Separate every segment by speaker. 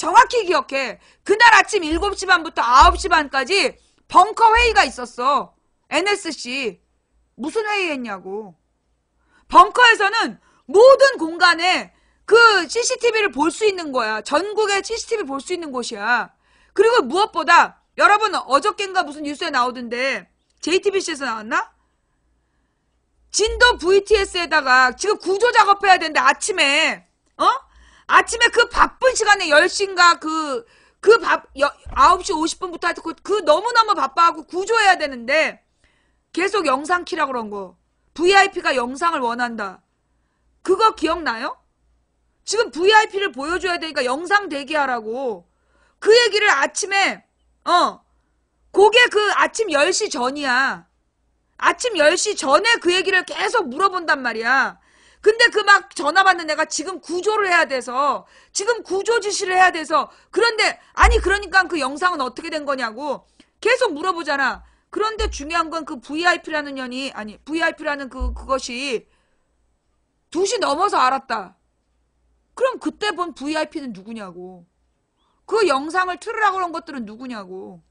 Speaker 1: 정확히 기억해. 그날 아침 7시 반부터 9시 반까지 벙커 회의가 있었어. NSC. 무슨 회의 했냐고. 벙커에서는 모든 공간에 그 CCTV를 볼 수 있는 거야. 전국에 CCTV 볼 수 있는 곳이야. 그리고 무엇보다 여러분 어저께인가 무슨 뉴스에 나오던데 JTBC에서 나왔나? 진도 VTS에다가 지금 구조 작업해야 되는데 아침에 아침에 그 바쁜 시간에 10시인가 9시 50분부터 하여튼 그 너무너무 바빠하고 구조해야 되는데 계속 영상 키라고 그런 거. VIP가 영상을 원한다. 그거 기억나요? 지금 VIP를 보여줘야 되니까 영상 대기하라고. 그 얘기를 아침에 그게 그 아침 10시 전이야. 아침 10시 전에 그 얘기를 계속 물어본단 말이야. 근데 그 막 전화 받는 애가 지금 구조를 해야 돼서 지금 구조 지시를 해야 돼서 그런데 아니 그러니까 그 영상은 어떻게 된 거냐고 계속 물어보잖아. 그런데 중요한 건 그 VIP라는 년이 아니 VIP라는 그것이 2시 넘어서 알았다. 그럼 그때 본 VIP는 누구냐고. 그 영상을 틀으라고 그런 것들은 누구냐고.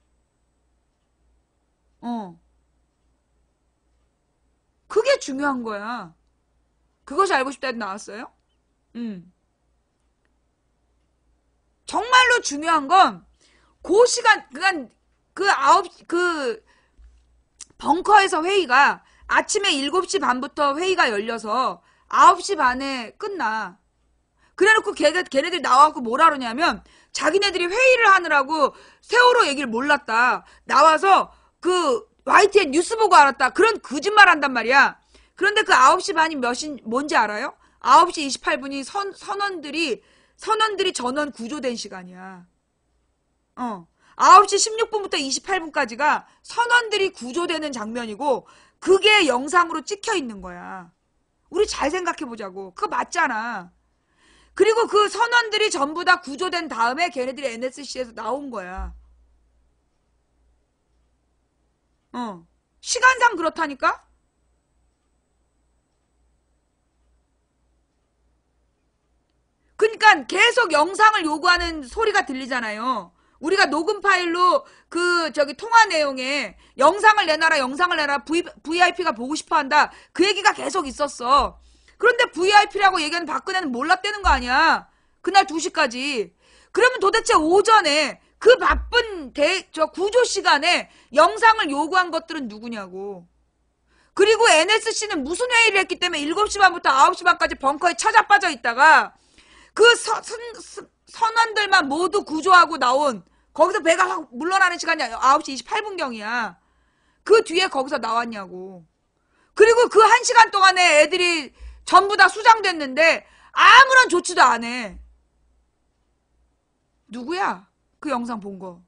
Speaker 1: 그게 중요한 거야. 그것이 알고 싶다 해도 나왔어요? 정말로 중요한 건 그 시간 그 벙커에서 회의가 아침에 7시 반부터 회의가 열려서 9시 반에 끝나. 그래놓고 걔네들이 나와갖고 뭐라 그러냐면 자기네들이 회의를 하느라고 세월호 얘기를 몰랐다. 나와서 그 YTN 뉴스 보고 알았다. 그런 거짓말 한단 말이야. 그런데 그 9시 반이 뭔지 알아요? 9시 28분이 선원들이 전원 구조된 시간이야. 9시 16분부터 28분까지가 선원들이 구조되는 장면이고 그게 영상으로 찍혀 있는 거야. 우리 잘 생각해 보자고. 그거 맞잖아. 그리고 그 선원들이 전부 다 구조된 다음에 걔네들이 NSC에서 나온 거야. 시간상 그렇다니까? 그러니까 계속 영상을 요구하는 소리가 들리잖아요. 우리가 녹음 파일로 통화 내용에 영상을 내놔라 VIP가 보고 싶어 한다. 그 얘기가 계속 있었어. 그런데 VIP라고 얘기하는 박근혜는 몰랐다는 거 아니야. 그날 2시까지. 그러면 도대체 오전에 그 바쁜 구조 시간에 영상을 요구한 것들은 누구냐고. 그리고 NSC는 무슨 회의를 했기 때문에 7시 반부터 9시 반까지 벙커에 찾아빠져 있다가 그 선원들만 모두 구조하고 나온 거기서 배가 확 물러나는 시간이 9시 28분경이야. 그 뒤에 거기서 나왔냐고. 그리고 그 1시간 동안에 애들이 전부 다 수장됐는데 아무런 조치도 안 해. 누구야? 그 영상 본 거.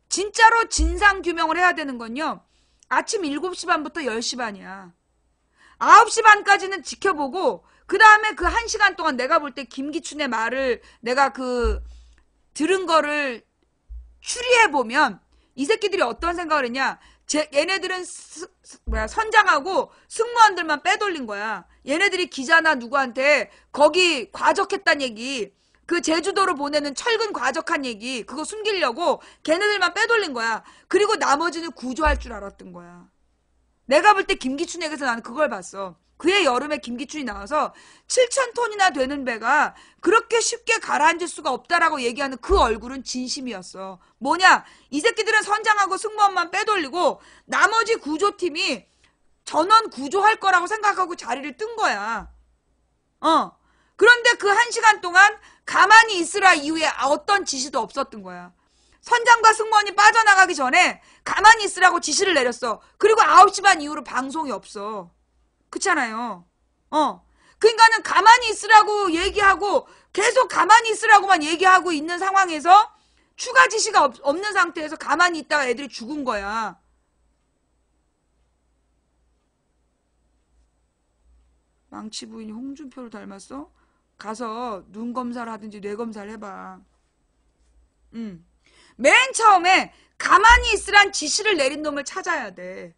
Speaker 1: 진짜로 진상규명을 해야 되는 건요. 아침 7시 반부터 10시 반이야. 9시 반까지는 지켜보고 그 다음에 그 1시간 동안 내가 볼 때 김기춘의 말을 내가 들은 거를 추리해보면 이 새끼들이 어떤 생각을 했냐. 얘네들은 선장하고 승무원들만 빼돌린 거야. 얘네들이 기자나 누구한테 거기 과적했단 얘기, 그 제주도로 보내는 철근 과적한 얘기 그거 숨기려고 걔네들만 빼돌린 거야. 그리고 나머지는 구조할 줄 알았던 거야. 내가 볼 때 김기춘 얘기에서 나는 그걸 봤어. 그해 여름에 김기춘이 나와서 7,000톤이나 되는 배가 그렇게 쉽게 가라앉을 수가 없다라고 얘기하는 그 얼굴은 진심이었어. 뭐냐? 이 새끼들은 선장하고 승무원만 빼돌리고 나머지 구조팀이 전원 구조할 거라고 생각하고 자리를 뜬 거야. 그런데 그 1시간 동안 가만히 있으라 이후에 어떤 지시도 없었던 거야. 선장과 승무원이 빠져나가기 전에 가만히 있으라고 지시를 내렸어. 그리고 9시 반 이후로 방송이 없어. 그렇잖아요. 그러니까는 가만히 있으라고 얘기하고 계속 가만히 있으라고만 얘기하고 있는 상황에서 추가 지시가 없는 상태에서 가만히 있다가 애들이 죽은 거야. 망치 부인이 홍준표를 닮았어? 가서 눈 검사를 하든지 뇌 검사를 해봐. 맨 처음에 가만히 있으란 지시를 내린 놈을 찾아야 돼.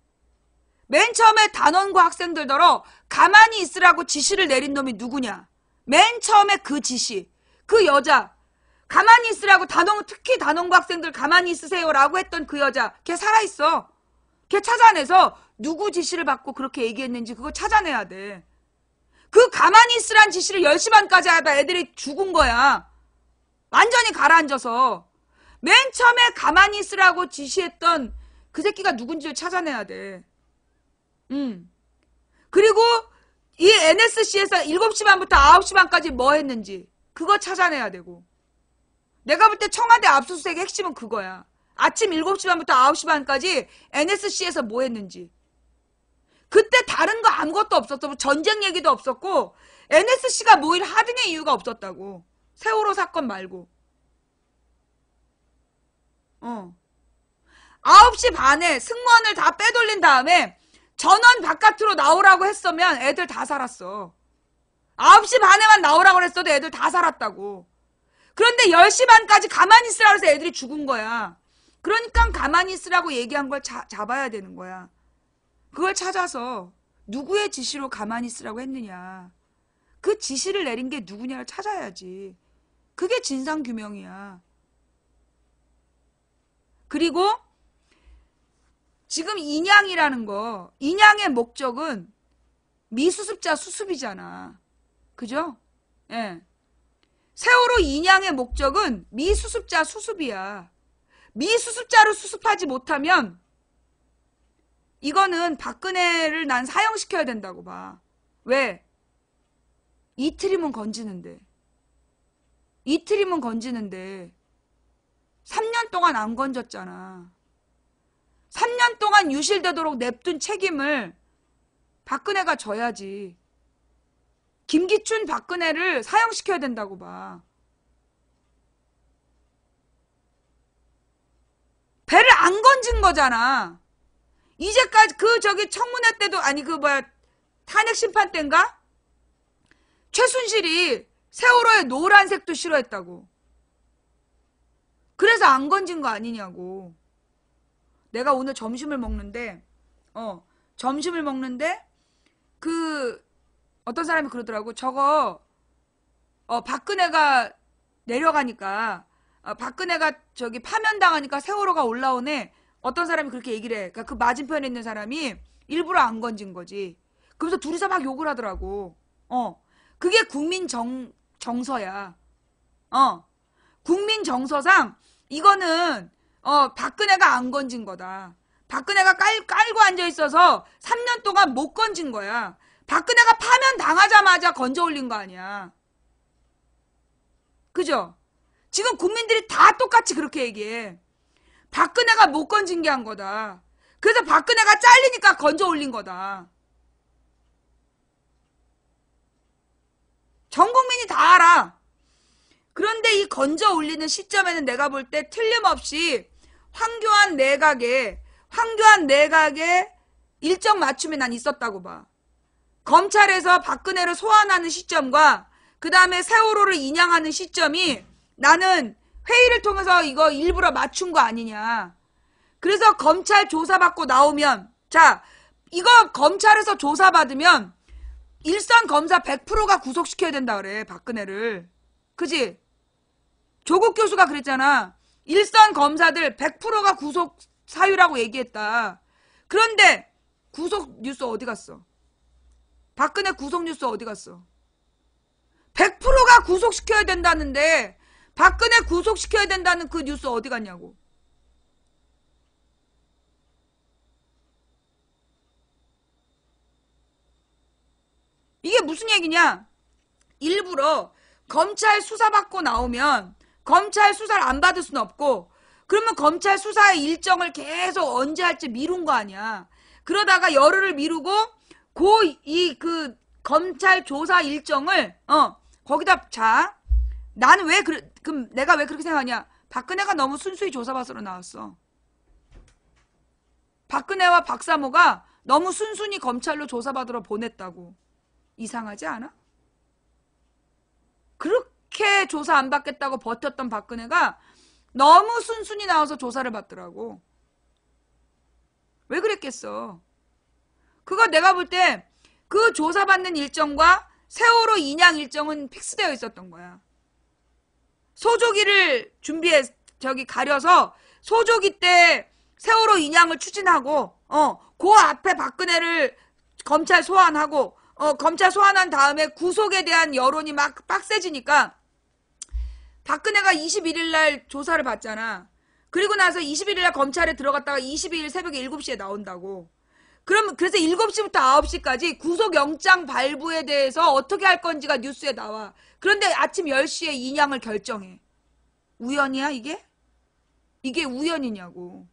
Speaker 1: 맨 처음에 단원고 학생들더러 가만히 있으라고 지시를 내린 놈이 누구냐? 맨 처음에 그 지시, 그 여자, 가만히 있으라고 특히 단원고 학생들 가만히 있으세요라고 했던 그 여자, 걔 살아있어. 걔 찾아내서 누구 지시를 받고 그렇게 얘기했는지 그거 찾아내야 돼. 그 가만히 있으란 지시를 10시 반까지 하다 애들이 죽은 거야. 완전히 가라앉아서. 맨 처음에 가만히 있으라고 지시했던 그 새끼가 누군지를 찾아내야 돼. 그리고 이 NSC에서 7시 반부터 9시 반까지 뭐 했는지 그거 찾아내야 되고. 내가 볼 때 청와대 압수수색의 핵심은 그거야. 아침 7시 반부터 9시 반까지 NSC에서 뭐 했는지. 그때 다른 거 아무것도 없었어. 뭐 전쟁 얘기도 없었고 NSC가 뭐 일 하등의 이유가 없었다고. 세월호 사건 말고. 9시 반에 승무원을 다 빼돌린 다음에 전원 바깥으로 나오라고 했으면 애들 다 살았어. 9시 반에만 나오라고 했어도 애들 다 살았다고. 그런데 10시 반까지 가만히 있으라고 해서 애들이 죽은 거야. 그러니까 가만히 있으라고 얘기한 걸 잡아야 되는 거야. 그걸 찾아서 누구의 지시로 가만히 있으라고 했느냐. 그 지시를 내린 게 누구냐를 찾아야지. 그게 진상규명이야. 그리고 지금 인양이라는 거, 인양의 목적은 미수습자 수습이잖아. 그죠? 예. 세월호 인양의 목적은 미수습자 수습이야. 미수습자로 수습하지 못하면 이거는 박근혜를 난 사형시켜야 된다고 봐. 왜? 이틀이면 건지는데. 이틀이면 건지는데 3년 동안 안 건졌잖아. 3년 동안 유실되도록 냅둔 책임을 박근혜가 져야지. 김기춘 박근혜를 사형시켜야 된다고 봐. 배를 안 건진 거잖아. 이제까지 청문회 때도 탄핵 심판 때인가? 최순실이 세월호의 노란색도 싫어했다고. 그래서 안 건진 거 아니냐고. 내가 오늘 점심을 먹는데 어떤 사람이 그러더라고. 저거 박근혜가 내려가니까 박근혜가 파면당하니까 세월호가 올라오네. 어떤 사람이 그렇게 얘기를 해. 그러니까 그 맞은편에 있는 사람이 일부러 안 건진 거지. 그래서 둘이서 막 욕을 하더라고. 그게 국민 정서야. 국민 정서상 이거는 박근혜가 안 건진 거다. 박근혜가 깔고 앉아있어서 3년 동안 못 건진 거야. 박근혜가 파면 당하자마자 건져 올린 거 아니야. 그죠? 지금 국민들이 다 똑같이 그렇게 얘기해. 박근혜가 못 건진 게 한 거다. 그래서 박근혜가 잘리니까 건져 올린 거다. 전 국민이 다 알아. 그런데 이 건져 올리는 시점에는 내가 볼 때 틀림없이 황교안 내각에 일정 맞춤이 난 있었다고 봐. 검찰에서 박근혜를 소환하는 시점과 그 다음에 세월호를 인양하는 시점이 나는 회의를 통해서 이거 일부러 맞춘 거 아니냐. 그래서 검찰 조사받고 나오면 이거 검찰에서 조사받으면 일선 검사 100%가 구속시켜야 된다 그래. 박근혜를. 그지? 조국 교수가 그랬잖아. 일선 검사들 100%가 구속 사유라고 얘기했다. 그런데 구속 뉴스 어디 갔어? 박근혜 구속 뉴스 어디 갔어? 100%가 구속시켜야 된다는데 박근혜 구속시켜야 된다는 그 뉴스 어디 갔냐고. 이게 무슨 얘기냐? 일부러 검찰 수사받고 나오면 검찰 수사를 안 받을 수는 없고 그러면 검찰 수사의 일정을 계속 언제 할지 미룬 거 아니야. 그러다가 열흘을 미루고 그 검찰 조사 일정을 거기다 나는 그럼 내가 왜 그렇게 생각하냐? 박근혜가 너무 순수히 조사받으러 나왔어. 박근혜와 박사모가 너무 순순히 검찰로 조사받으러 보냈다고. 이상하지 않아? 그렇게 조사 안 받겠다고 버텼던 박근혜가 너무 순순히 나와서 조사를 받더라고. 왜 그랬겠어? 그거 내가 볼 때 그 조사받는 일정과 세월호 인양 일정은 픽스되어 있었던 거야. 소조기를 가려서 소조기 때 세월호 인양을 추진하고, 그 앞에 박근혜를 검찰 소환하고, 검찰 소환한 다음에 구속에 대한 여론이 막 빡세지니까 박근혜가 21일 날 조사를 받잖아. 그리고 나서 21일 날 검찰에 들어갔다가 22일 새벽에 7시에 나온다고. 그래서 7시부터 9시까지 구속영장 발부에 대해서 어떻게 할 건지가 뉴스에 나와. 그런데 아침 10시에 인양을 결정해. 우연이야 이게? 이게 우연이냐고.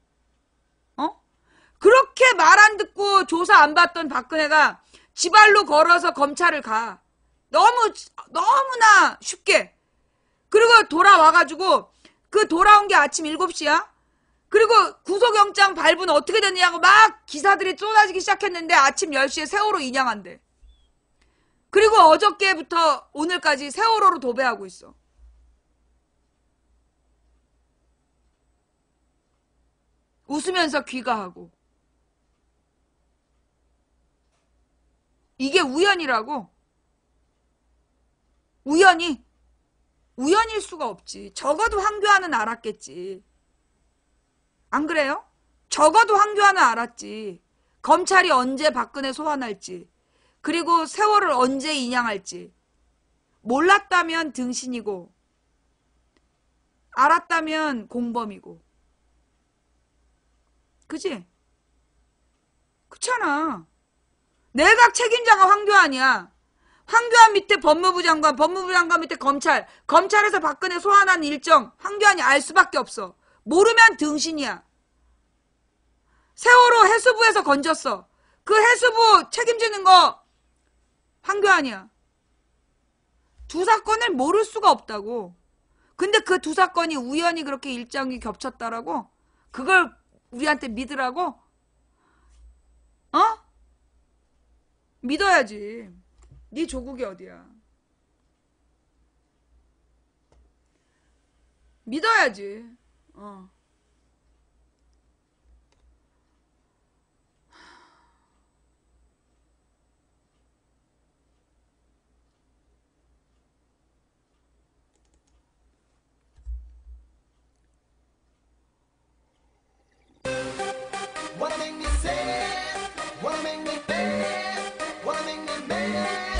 Speaker 1: 그렇게 말 안 듣고 조사 안 받던 박근혜가 지발로 걸어서 검찰을 가. 너무나 쉽게. 그리고 돌아와가지고 그 돌아온 게 아침 7시야. 그리고 구속영장 발부는 어떻게 됐냐고 막 기사들이 쏟아지기 시작했는데 아침 10시에 세월호 인양한대. 그리고 어저께부터 오늘까지 세월호로 도배하고 있어. 웃으면서 귀가하고. 이게 우연이라고? 우연일 수가 없지. 적어도 황교안은 알았겠지. 안 그래요? 적어도 황교안은 알았지. 검찰이 언제 박근혜 소환할지, 그리고 세월을 언제 인양할지. 몰랐다면 등신이고 알았다면 공범이고. 그치? 그렇잖아. 내각 책임자가 황교안이야. 황교안 밑에 법무부 장관, 법무부 장관 밑에 검찰, 검찰에서 박근혜 소환한 일정 황교안이 알 수밖에 없어. 모르면 등신이야. 세월호 해수부에서 건졌어. 그 해수부 책임지는 거 황교안이야. 두 사건을 모를 수가 없다고. 근데 그 두 사건이 우연히 그렇게 일정이 겹쳤다라고? 그걸 우리한테 믿으라고? 믿어야지. 네 조국이 어디야? 믿어야지.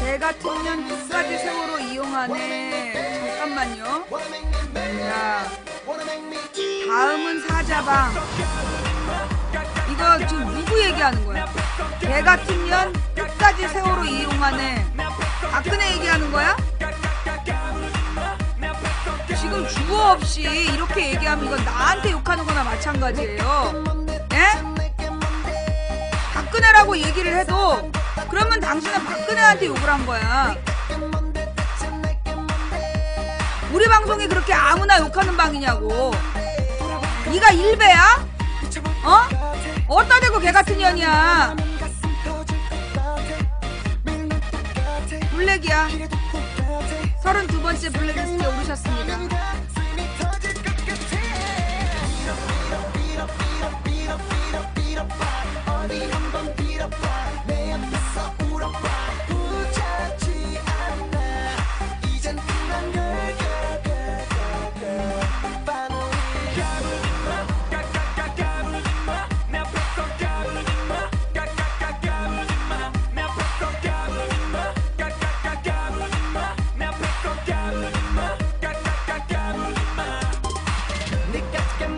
Speaker 1: 개 같은 년 끝까지 세월호 이용하네. 잠깐만요. 자, 다음은 사자방. 이거 지금 누구 얘기하는 거야? 개 같은 년 끝까지 세월호 이용하네. 박근혜 얘기하는 거야? 지금 주어 없이 이렇게 얘기하면 이건 나한테 욕하는 거나 마찬가지예요. 예? 박근혜라고 얘기를 해도 그러면 당신은 박근혜한테 욕을 한 거야. 우리 방송이 그렇게 아무나 욕하는 방이냐고. 네가 일배야? 어디다 대고 개같은 년이야. 블랙이야. 32번째 블랙리스트에 오르셨습니다.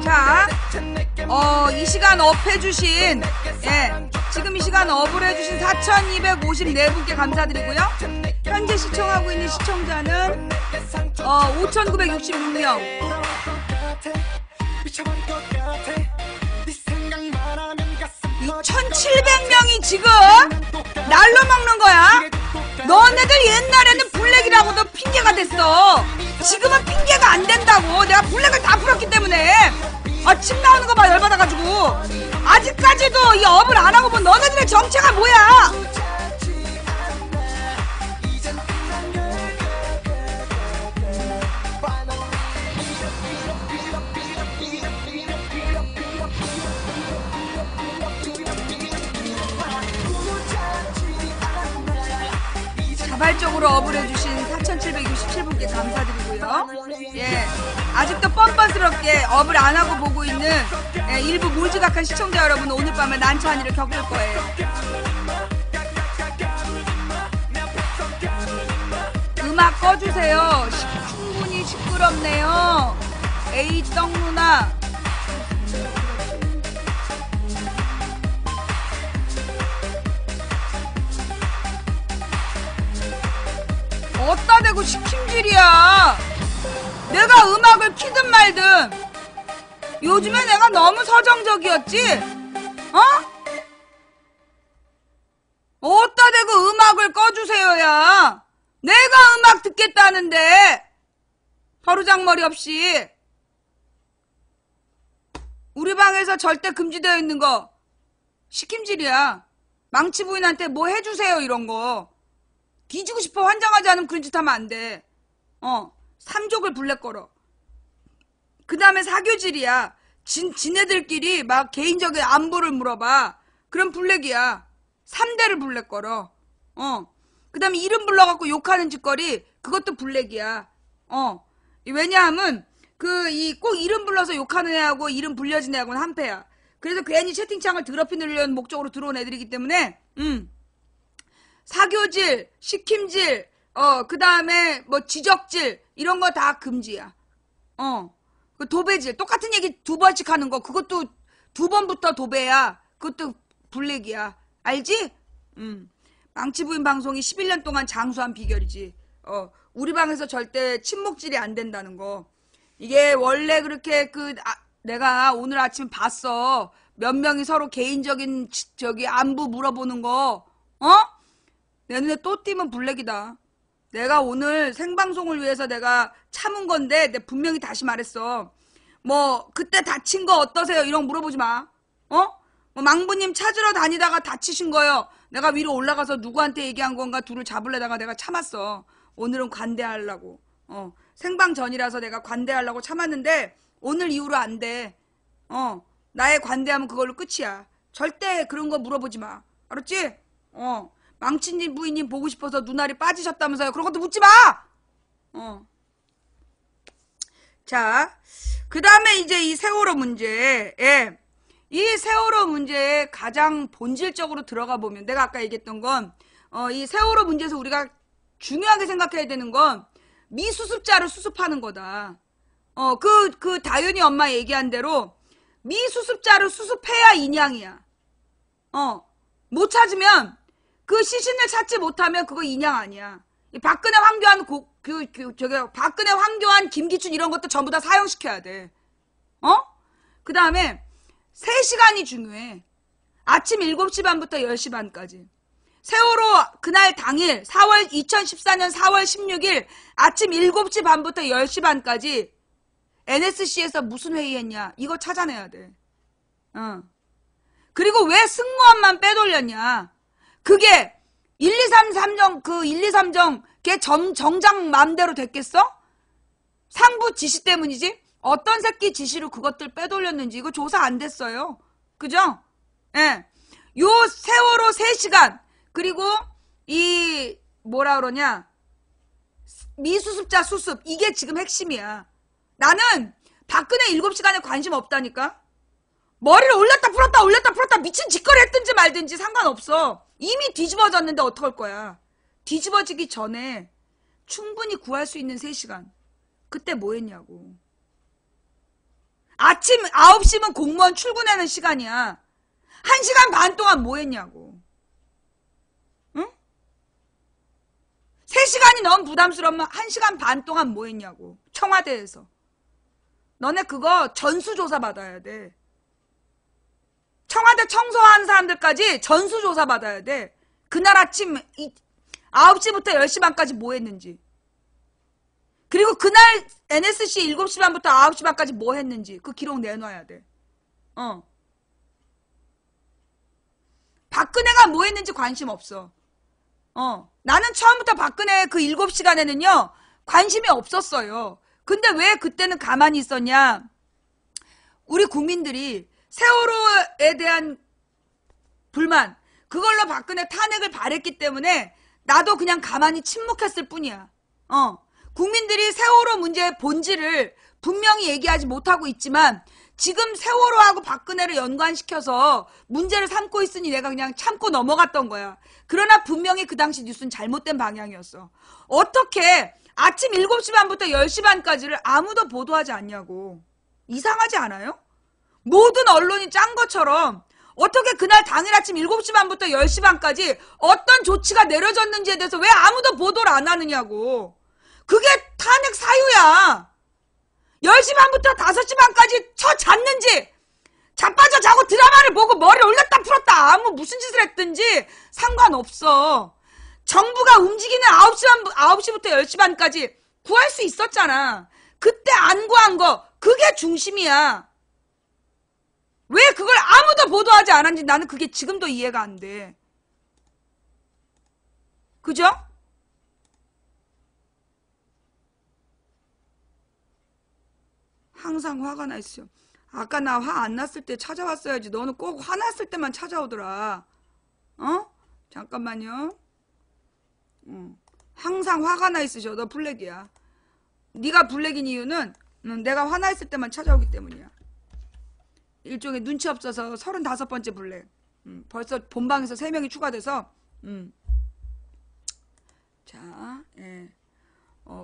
Speaker 1: 자, 이 시간 업해주신, 지금 이 시간 업을 해주신 4,254분께 감사드리고요. 현재 시청하고 있는 시청자는 5,966명. 2,700명이 지금 날로 먹는 거야. 너네들 옛날에는 블랙이라고도 핑계가 됐어. 지금은 핑계가 안 된다고. 내가 블랙을 다 풀었기 때문에. 침 나오는 거 봐, 열받아가지고. 아직까지도 이 업을 안 하고 뭐 너네들의 정체가 뭐야? 자발적으로 업을 해주신 4,767분께 감사드리고요. 예, 아직도 뻔뻔스럽게 업을 안 하고 보고 있는 일부 몰지각한 시청자 여러분, 오늘 밤에 난처한 일을 겪을 거예요. 음악 꺼주세요. 충분히 시끄럽네요. 에이 떡 누나. 어따 대고 시킴질이야. 내가 음악을 키든 말든. 요즘에 내가 너무 서정적이었지? 어따 대고 음악을 꺼주세요야. 내가 음악 듣겠다는데. 버르장머리 없이. 우리 방에서 절대 금지되어 있는 거 시킴질이야. 망치 부인한테 뭐 해주세요 이런 거. 뒤지고 싶어 환장하지 않으면 그런 짓 하면 안 돼. 삼족을 블랙 걸어. 그 다음에 사교질이야. 지네들끼리 막 개인적인 안부를 물어봐. 그럼 블랙이야. 3대를 블랙 걸어. 그 다음에 이름 불러갖고 욕하는 짓거리, 그것도 블랙이야. 왜냐하면 꼭 이름 불러서 욕하는 애하고 이름 불려진 애하고는 한패야. 그래서 괜히 채팅창을 더럽히려는 목적으로 들어온 애들이기 때문에 사교질, 시킴질, 그 다음에 뭐 지적질 이런 거 다 금지야. 그 도배질, 똑같은 얘기 2번씩 하는 거, 그것도 2번부터 도배야. 그것도 블랙이야. 알지? 망치 부인 방송이 11년 동안 장수한 비결이지. 우리 방에서 절대 침묵질이 안 된다는 거. 이게 원래 그렇게 내가 오늘 아침 봤어. 몇 명이 서로 개인적인 안부 물어보는 거. 내 눈에 또 띄면 블랙이다. 내가 오늘 생방송을 위해서 내가 참은 건데, 내가 분명히 다시 말했어. 뭐 그때 다친 거 어떠세요? 이런 거 물어보지 마. 뭐 망부님 찾으러 다니다가 다치신 거요. 내가 위로 올라가서 누구한테 얘기한 건가 둘을 잡으려다가 내가 참았어. 오늘은 관대하려고. 생방 전이라서 내가 관대하려고 참았는데 오늘 이후로 안 돼. 나의 관대하면 그걸로 끝이야. 절대 그런 거 물어보지 마. 알았지? 망치님 부인님 보고 싶어서 눈알이 빠지셨다면서요. 그런 것도 묻지 마. 자, 그 다음에 이제 이 세월호 문제. 예. 이 세월호 문제에 가장 본질적으로 들어가 보면, 내가 아까 얘기했던 건 이 세월호 문제에서 우리가 중요하게 생각해야 되는 건 미수습자를 수습하는 거다. 그 다윤이 엄마 얘기한 대로 미수습자를 수습해야 인양이야. 못 찾으면, 그 시신을 찾지 못하면 그거 인양 아니야. 박근혜, 황교안, 박근혜, 황교안, 김기춘 이런 것도 전부 다 사형시켜야 돼. 그 다음에 3시간이 중요해. 아침 7시 반부터 10시 반까지. 세월호 그날 당일 2014년 4월 16일 아침 7시 반부터 10시 반까지 NSC에서 무슨 회의했냐. 이거 찾아내야 돼. 그리고 왜 승무원만 빼돌렸냐. 그게 1, 2, 3, 3정, 1, 2, 3정 걔 정장 맘대로 됐겠어? 상부 지시 때문이지? 어떤 새끼 지시로 그것들 빼돌렸는지 이거 조사 안 됐어요. 그죠? 예. 요 세월호 3시간, 그리고 이 뭐라 그러냐, 미수습자 수습, 이게 지금 핵심이야. 나는 박근혜 7시간에 관심 없다니까. 머리를 올렸다 풀었다 미친 짓거리 했든지 말든지 상관없어. 이미 뒤집어졌는데 어떡할 거야. 뒤집어지기 전에 충분히 구할 수 있는 3시간. 그때 뭐 했냐고. 아침 9시면 공무원 출근하는 시간이야. 1시간 반 동안 뭐 했냐고. 응? 3시간이 너무 부담스러우면 1시간 반 동안 뭐 했냐고. 청와대에서. 너네 그거 전수조사 받아야 돼. 청와대 청소하는 사람들까지 전수조사 받아야 돼. 그날 아침 9시부터 10시 반까지 뭐 했는지. 그리고 그날 NSC 7시 반부터 9시 반까지 뭐 했는지 그 기록 내놔야 돼. 박근혜가 뭐 했는지 관심 없어. 나는 처음부터 박근혜 그 7시간에는요 관심이 없었어요. 근데 왜 그때는 가만히 있었냐. 우리 국민들이 세월호에 대한 불만, 그걸로 박근혜 탄핵을 바랬기 때문에 나도 그냥 가만히 침묵했을 뿐이야. 국민들이 세월호 문제의 본질을 분명히 얘기하지 못하고 있지만 지금 세월호하고 박근혜를 연관시켜서 문제를 삼고 있으니 내가 그냥 참고 넘어갔던 거야. 그러나 분명히 그 당시 뉴스는 잘못된 방향이었어. 어떻게 아침 7시 반부터 10시 반까지를 아무도 보도하지 않냐고. 이상하지 않아요? 모든 언론이 짠 것처럼 어떻게 그날 당일 아침 7시 반부터 10시 반까지 어떤 조치가 내려졌는지에 대해서 왜 아무도 보도를 안 하느냐고. 그게 탄핵 사유야. 10시 반부터 5시 반까지 잤는지 자빠져 자고 드라마를 보고 머리를 올렸다 풀었다 아무 무슨 짓을 했든지 상관없어. 정부가 움직이는 9시부터 10시 반까지 구할 수 있었잖아. 그때 안 구한 거 그게 중심이야. 왜 그걸 아무도 보도하지 않았는지 나는 그게 지금도 이해가 안 돼. 그죠? 항상 화가 나 있어. 아까 나 화 안 났을 때 찾아왔어야지. 너는 꼭 화났을 때만 찾아오더라. 잠깐만요. 항상 화가 나 있으셔. 너 블랙이야. 네가 블랙인 이유는 내가 화나 있을 때만 찾아오기 때문이야. 일종의 눈치 없어서 35번째 블랙. 벌써 본방에서 3명이 추가돼서 자, 예.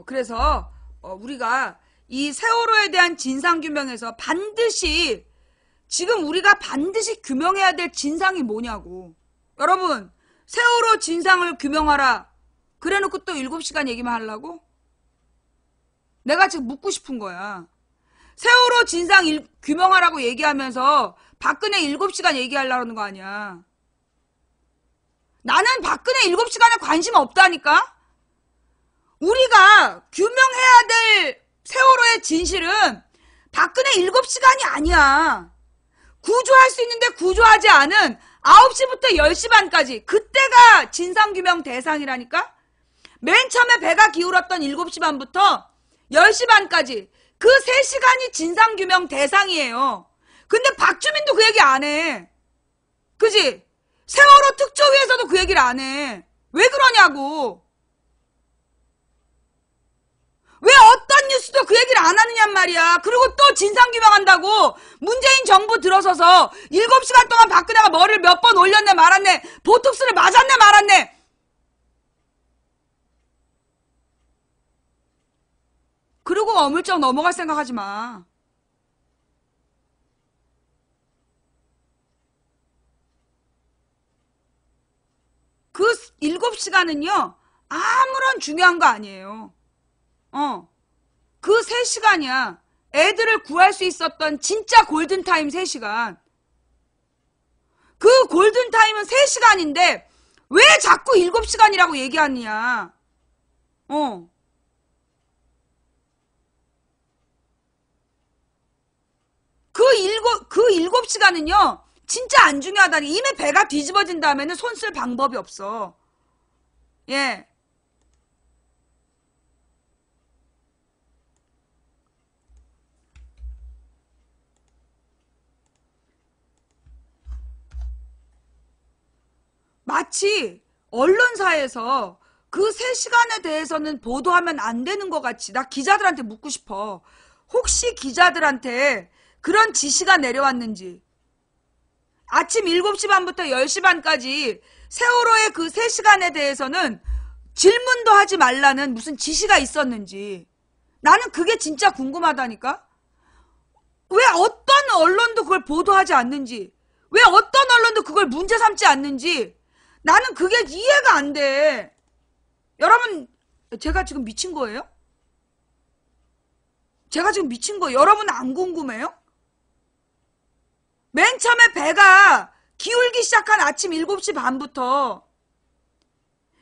Speaker 1: 그래서 우리가 이 세월호에 대한 진상규명에서 반드시 지금 우리가 반드시 규명해야 될 진상이 뭐냐고. 여러분 세월호 진상을 규명하라 그래놓고 또 7시간 얘기만 하려고? 내가 지금 묻고 싶은 거야. 세월호 진상 규명하라고 얘기하면서 박근혜 7시간 얘기하려는 거 아니야. 나는 박근혜 7시간에 관심 없다니까? 우리가 규명해야 될 세월호의 진실은 박근혜 7시간이 아니야. 구조할 수 있는데 구조하지 않은 9시부터 10시 반까지 그때가 진상규명 대상이라니까? 맨 처음에 배가 기울었던 7시 반부터 10시 반까지 그 3시간이 진상규명 대상이에요. 근데 박주민도 그 얘기 안 해. 그지? 세월호 특조위에서도 그 얘기를 안 해. 왜 그러냐고. 왜 어떤 뉴스도 그 얘기를 안 하느냔 말이야. 그리고 또 진상규명한다고 문재인 정부 들어서서 7시간 동안 박근혜가 머리를 몇 번 올렸네 말았네. 보톡스를 맞았네 말았네. 그리고 어물쩍 넘어갈 생각하지 마. 그 7시간은요 아무런 중요한 거 아니에요. 그 3시간이야. 애들을 구할 수 있었던 진짜 골든타임 3시간. 그 골든타임은 3시간인데 왜 자꾸 7시간이라고 얘기하느냐. 그 7시간은요 진짜 안 중요하다니. 이미 배가 뒤집어진 다음에는 손 쓸 방법이 없어. 예. 마치 언론사에서 그 3시간에 대해서는 보도하면 안 되는 것 같이 나 기자들한테 묻고 싶어. 혹시 기자들한테 그런 지시가 내려왔는지. 아침 7시 반부터 10시 반까지 세월호의 그 3시간에 대해서는 질문도 하지 말라는 무슨 지시가 있었는지. 나는 그게 진짜 궁금하다니까. 왜 어떤 언론도 그걸 보도하지 않는지. 왜 어떤 언론도 그걸 문제 삼지 않는지. 나는 그게 이해가 안 돼. 여러분 제가 지금 미친 거예요? 제가 지금 미친 거예요? 여러분 안 궁금해요? 맨 처음에 배가 기울기 시작한 아침 7시 반부터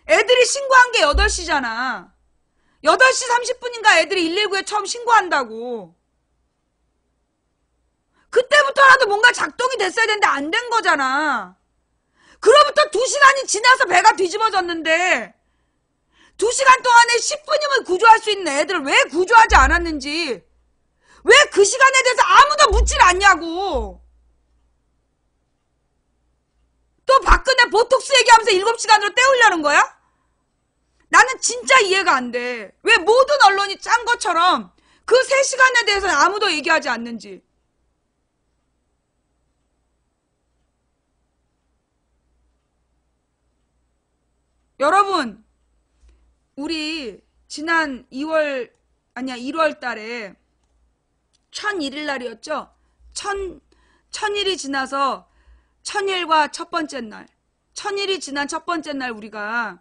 Speaker 1: 애들이 신고한 게 8시잖아. 8시 30분인가 애들이 119에 처음 신고한다고. 그때부터라도 뭔가 작동이 됐어야 되는데 안 된 거잖아. 그로부터 2시간이 지나서 배가 뒤집어졌는데 2시간 동안에 10분이면 구조할 수 있는 애들을 왜 구조하지 않았는지, 왜 그 시간에 대해서 아무도 묻질 않냐고. 또 박근혜 보톡스 얘기하면서 7시간으로 때우려는 거야? 나는 진짜 이해가 안 돼. 왜 모든 언론이 짠 것처럼 그 3시간에 대해서 아무도 얘기하지 않는지. 여러분, 우리 지난 1월 달에 1001일 날이었죠? 1000일이 지나서 1000일과 첫 번째 날, 1000일이 지난 첫 번째 날 우리가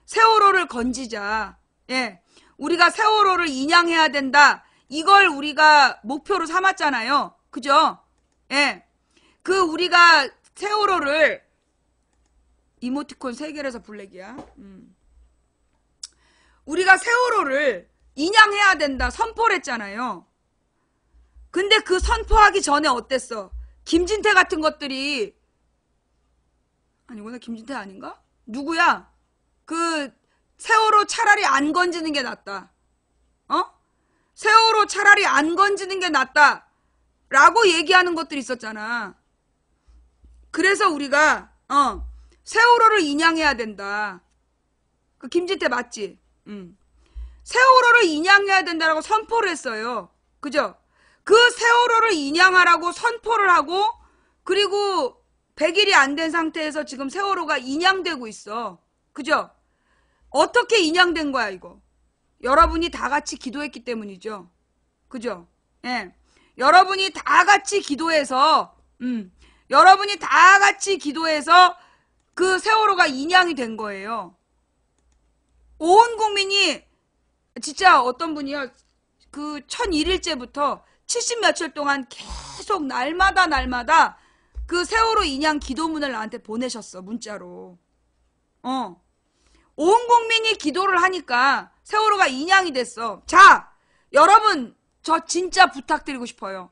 Speaker 1: 세월호를 건지자. 예. 우리가 세월호를 인양해야 된다. 이걸 우리가 목표로 삼았잖아요. 그죠? 예. 우리가 세월호를 이모티콘 3개라서 블랙이야. 우리가 세월호를 인양해야 된다 선포를 했잖아요. 근데 그 선포하기 전에 어땠어? 김진태 같은 것들이 아니구나. 김진태 아닌가? 누구야? 세월호 차라리 안 건지는 게 낫다. 세월호 차라리 안 건지는 게 낫다. 라고 얘기하는 것들이 있었잖아. 그래서 우리가 세월호를 인양해야 된다. 그 김진태 맞지? 세월호를 인양해야 된다라고 선포를 했어요. 그죠? 그 세월호를 인양하라고 선포를 하고 그리고 100일이 안 된 상태에서 지금 세월호가 인양되고 있어. 그죠? 어떻게 인양된 거야 이거? 여러분이 다 같이 기도했기 때문이죠. 그죠? 예. 여러분이 다 같이 기도해서 여러분이 다 같이 기도해서 그 세월호가 인양이 된 거예요. 온 국민이 진짜 어떤 분이요. 1001일째부터 70 며칠 동안 계속 날마다 그 세월호 인양 기도문을 나한테 보내셨어. 문자로. 온 국민이 기도를 하니까 세월호가 인양이 됐어. 자, 여러분 저 진짜 부탁드리고 싶어요.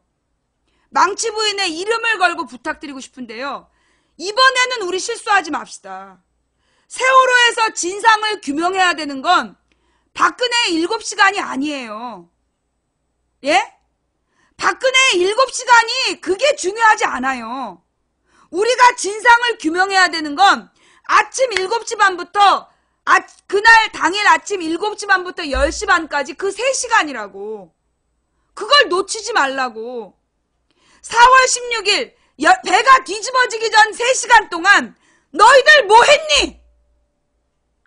Speaker 1: 망치 부인의 이름을 걸고 부탁드리고 싶은데요. 이번에는 우리 실수하지 맙시다. 세월호에서 진상을 규명해야 되는 건 박근혜의 7시간이 아니에요. 예? 박근혜의 7시간이 그게 중요하지 않아요. 우리가 진상을 규명해야 되는 건 아침 7시 반부터 그날 당일 아침 7시 반부터 10시 반까지 그 3시간이라고. 그걸 놓치지 말라고. 4월 16일 배가 뒤집어지기 전 3시간 동안 너희들 뭐 했니?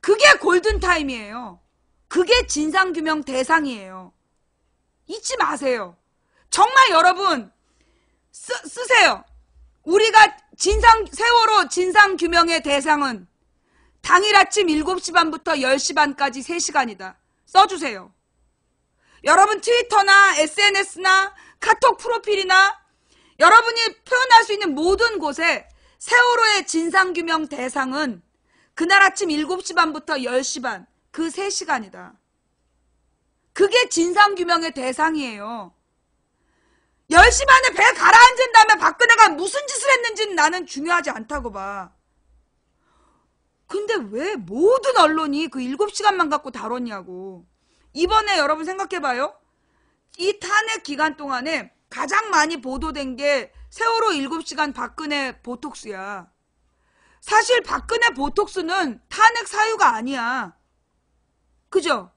Speaker 1: 그게 골든타임이에요. 그게 진상규명 대상이에요. 잊지 마세요. 정말 여러분 쓰세요. 우리가 세월호 진상규명의 대상은 당일 아침 7시 반부터 10시 반까지 3시간이다. 써주세요. 여러분 트위터나 SNS나 카톡 프로필이나 여러분이 표현할 수 있는 모든 곳에 세월호의 진상규명 대상은 그날 아침 7시 반부터 10시 반 그 3시간이다. 그게 진상규명의 대상이에요. 10시 반에 배 가라앉은 다음에 박근혜가 무슨 짓을 했는지는 나는 중요하지 않다고 봐. 근데 왜 모든 언론이 그 7시간만 갖고 다뤘냐고. 이번에 여러분 생각해봐요. 이 탄핵 기간 동안에 가장 많이 보도된 게 세월호 7시간 박근혜 보톡스야. 사실 박근혜 보톡스는 탄핵 사유가 아니야. 그죠?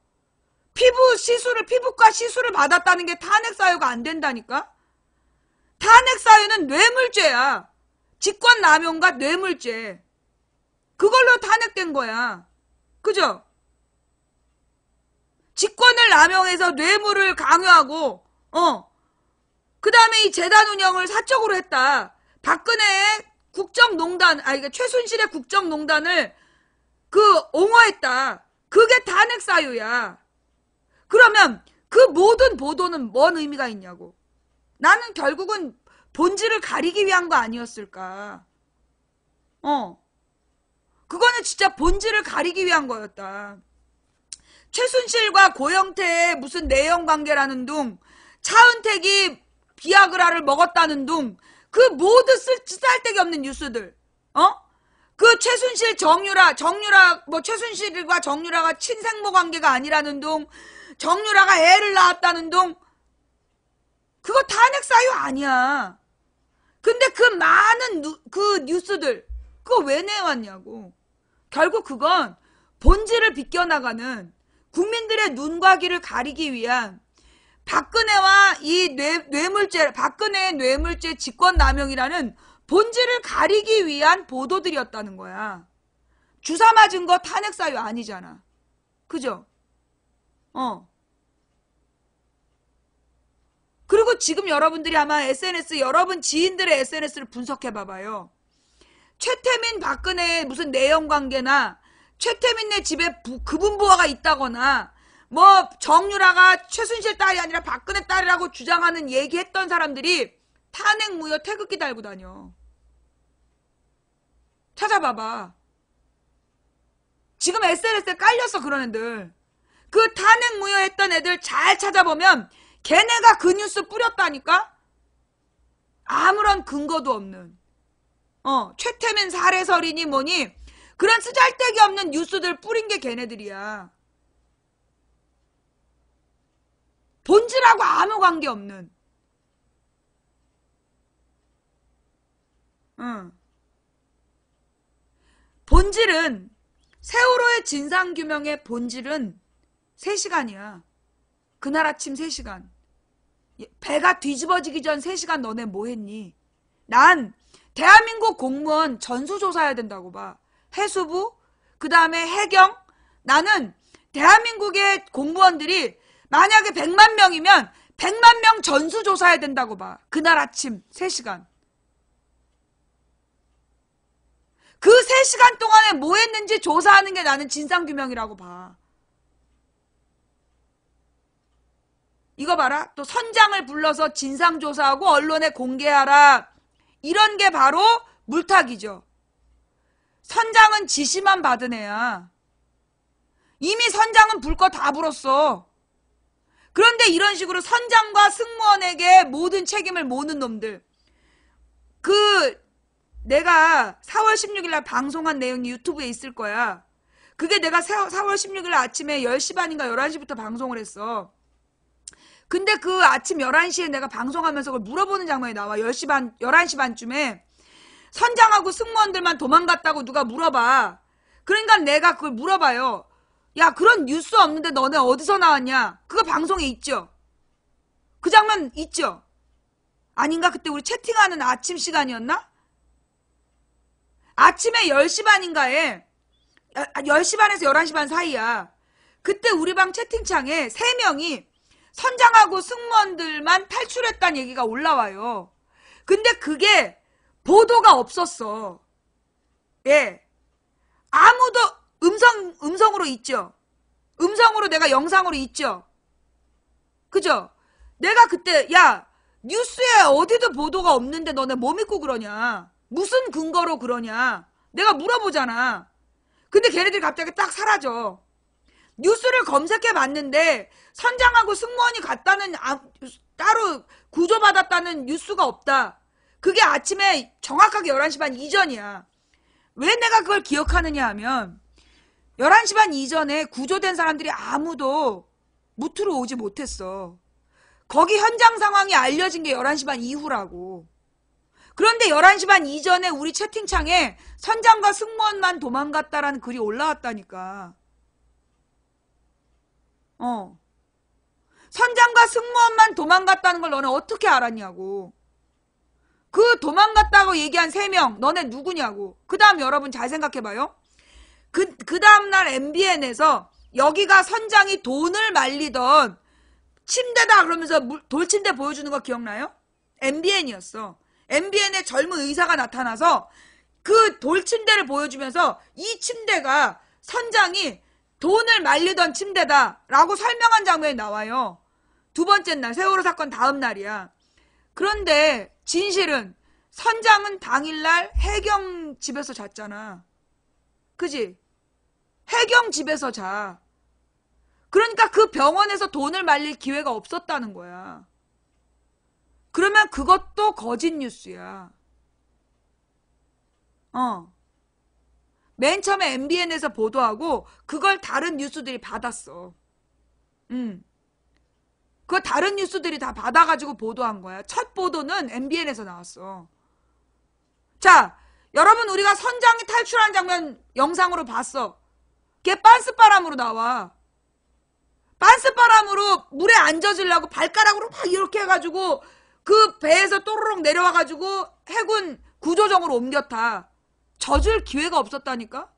Speaker 1: 피부과 시술을 받았다는 게 탄핵 사유가 안 된다니까? 탄핵 사유는 뇌물죄야. 직권남용과 뇌물죄. 그걸로 탄핵된 거야. 그죠? 직권을 남용해서 뇌물을 강요하고 그 다음에 이 재단 운영을 사적으로 했다. 박근혜의 국정농단, 최순실의 국정농단을 옹호했다. 그게 탄핵 사유야. 그러면 그 모든 보도는 뭔 의미가 있냐고. 나는 결국은 본질을 가리기 위한 거 아니었을까. 그거는 진짜 본질을 가리기 위한 거였다. 최순실과 고영태의 무슨 내연 관계라는 둥, 차은택이 비아그라를 먹었다는 둥, 그 모든 쓸데기 없는 뉴스들, 그 최순실 최순실과 정유라가 친생모 관계가 아니라는 둥, 정유라가 애를 낳았다는 둥, 그거 탄핵 사유 아니야. 근데 그 많은 그 뉴스들, 그거 왜 내왔냐고. 결국 그건 본질을 비껴나가는 국민들의 눈과 귀를 가리기 위한 박근혜와 이 뇌물죄, 박근혜의 뇌물죄 직권남용이라는 본질을 가리기 위한 보도들이었다는 거야. 주사 맞은 거 탄핵 사유 아니잖아. 그죠? 그리고 지금 여러분들이 아마 SNS, 여러분 지인들의 SNS를 분석해 봐봐요. 최태민 박근혜의 무슨 내연관계나 최태민네 집에 그분 부하가 있다거나 뭐 정유라가 최순실 딸이 아니라 박근혜 딸이라고 주장하는 얘기했던 사람들이 탄핵 무효 태극기 달고 다녀. 찾아봐봐. 지금 SNS에 깔렸어 그런 애들. 그 탄핵 무효 했던 애들 잘 찾아보면 걔네가 그 뉴스 뿌렸다니까? 아무런 근거도 없는. 최태민 살해설이니 뭐니 그런 쓰잘데기 없는 뉴스들 뿌린 게 걔네들이야. 본질하고 아무 관계 없는. 본질은 세월호의 진상규명의 본질은 3시간이야. 그날 아침 3시간. 배가 뒤집어지기 전 3시간 너네 뭐 했니? 난 대한민국 공무원 전수조사해야 된다고 봐. 해수부, 그 다음에 해경. 나는 대한민국의 공무원들이 만약에 100만 명이면 100만 명 전수조사해야 된다고 봐. 그날 아침 3시간. 그 3시간 동안에 뭐 했는지 조사하는 게 나는 진상규명이라고 봐. 이거 봐라. 또 선장을 불러서 진상조사하고 언론에 공개하라. 이런 게 바로 물타기죠. 선장은 지시만 받은 애야. 이미 선장은 불 거 다 불었어. 그런데 이런 식으로 선장과 승무원에게 모든 책임을 모는 놈들. 내가 4월 16일 날 방송한 내용이 유튜브에 있을 거야. 그게 내가 4월 16일 아침에 10시 반인가 11시부터 방송을 했어. 근데 그 아침 11시에 내가 방송하면서 그걸 물어보는 장면이 나와. 10시 반, 11시 반쯤에 선장하고 승무원들만 도망갔다고 누가 물어봐. 그러니까 내가 그걸 물어봐요. 야, 그런 뉴스 없는데 너네 어디서 나왔냐? 그거 방송에 있죠? 그 장면 있죠? 아닌가? 그때 우리 채팅하는 아침 시간이었나? 아침에 10시 반인가에 10시 반에서 11시 반 사이야. 그때 우리 방 채팅창에 3명이 선장하고 승무원들만 탈출했다는 얘기가 올라와요. 근데 그게 보도가 없었어. 예. 아무도 음성으로 있죠. 음성으로 내가 영상으로 있죠. 그죠? 내가 그때 야 뉴스에 어디도 보도가 없는데 너네 뭐 믿고 그러냐? 무슨 근거로 그러냐? 내가 물어보잖아. 근데 걔네들이 갑자기 딱 사라져. 뉴스를 검색해 봤는데 선장하고 승무원이 갔다는 따로 구조받았다는 뉴스가 없다. 그게 아침에 정확하게 11시 반 이전이야. 왜 내가 그걸 기억하느냐 하면 11시 반 이전에 구조된 사람들이 아무도 무트로 오지 못했어. 거기 현장 상황이 알려진 게 11시 반 이후라고. 그런데 11시 반 이전에 우리 채팅창에 선장과 승무원만 도망갔다라는 글이 올라왔다니까. 선장과 승무원만 도망갔다는 걸 너네 어떻게 알았냐고. 그 도망갔다고 얘기한 3명 너네 누구냐고. 그 다음 여러분 잘 생각해봐요. 그 다음날 MBN에서 여기가 선장이 돈을 말리던 침대다 그러면서 돌침대 보여주는 거 기억나요? MBN이었어. MBN에 젊은 의사가 나타나서 그 돌침대를 보여주면서 이 침대가 선장이 돈을 말리던 침대다라고 설명한 장면이 나와요. 두 번째 날 세월호 사건 다음 날이야. 그런데 진실은 선장은 당일날 해경 집에서 잤잖아. 그지? 해경 집에서 자. 그러니까 그 병원에서 돈을 말릴 기회가 없었다는 거야. 그러면 그것도 거짓 뉴스야. 맨 처음에 MBN에서 보도하고 그걸 다른 뉴스들이 받았어. 그거 다른 뉴스들이 다 받아가지고 보도한 거야. 첫 보도는 MBN에서 나왔어. 자, 여러분 우리가 선장이 탈출한 장면 영상으로 봤어. 걔 빤스바람으로 나와. 빤스바람으로 물에 안 젖으려고 발가락으로 막 이렇게 해가지고 그 배에서 또르륵 내려와가지고 해군 구조정으로 옮겼다. 젖을 기회가 없었다니까?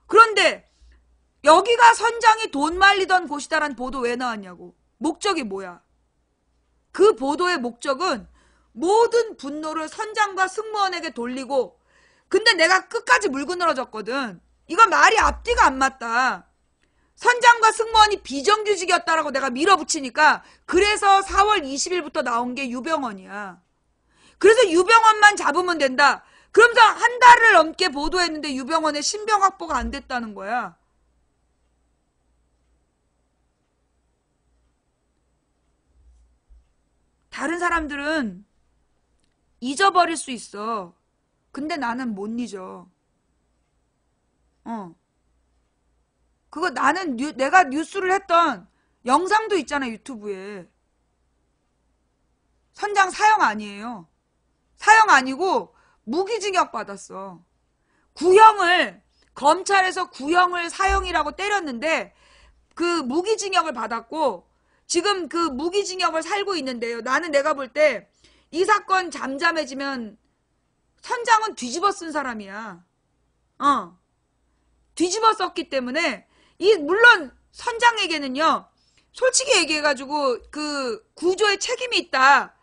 Speaker 1: 그런데 여기가 선장이 돈 말리던 곳이다라는 보도 왜 나왔냐고. 목적이 뭐야? 그 보도의 목적은 모든 분노를 선장과 승무원에게 돌리고, 근데 내가 끝까지 물고 늘어졌거든. 이건 말이 앞뒤가 안 맞다. 선장과 승무원이 비정규직이었다라고 내가 밀어붙이니까 그래서 4월 20일부터 나온 게 유병원이야. 그래서 유병원만 잡으면 된다. 그러면서 한 달을 넘게 보도했는데 유병원의 신병 확보가 안 됐다는 거야. 다른 사람들은 잊어버릴 수 있어. 근데 나는 못 잊어. 그거 나는 내가 뉴스를 했던 영상도 있잖아, 유튜브에. 선장 사형 아니에요. 사형 아니고 무기징역 받았어. 구형을, 검찰에서 구형을 사형이라고 때렸는데 그 무기징역을 받았고 지금 그 무기징역을 살고 있는데요. 나는 내가 볼 때 이 사건 잠잠해지면 선장은 뒤집어 쓴 사람이야. 뒤집어 썼기 때문에 물론 선장에게는요. 솔직히 얘기해가지고 그 구조에 책임이 있다.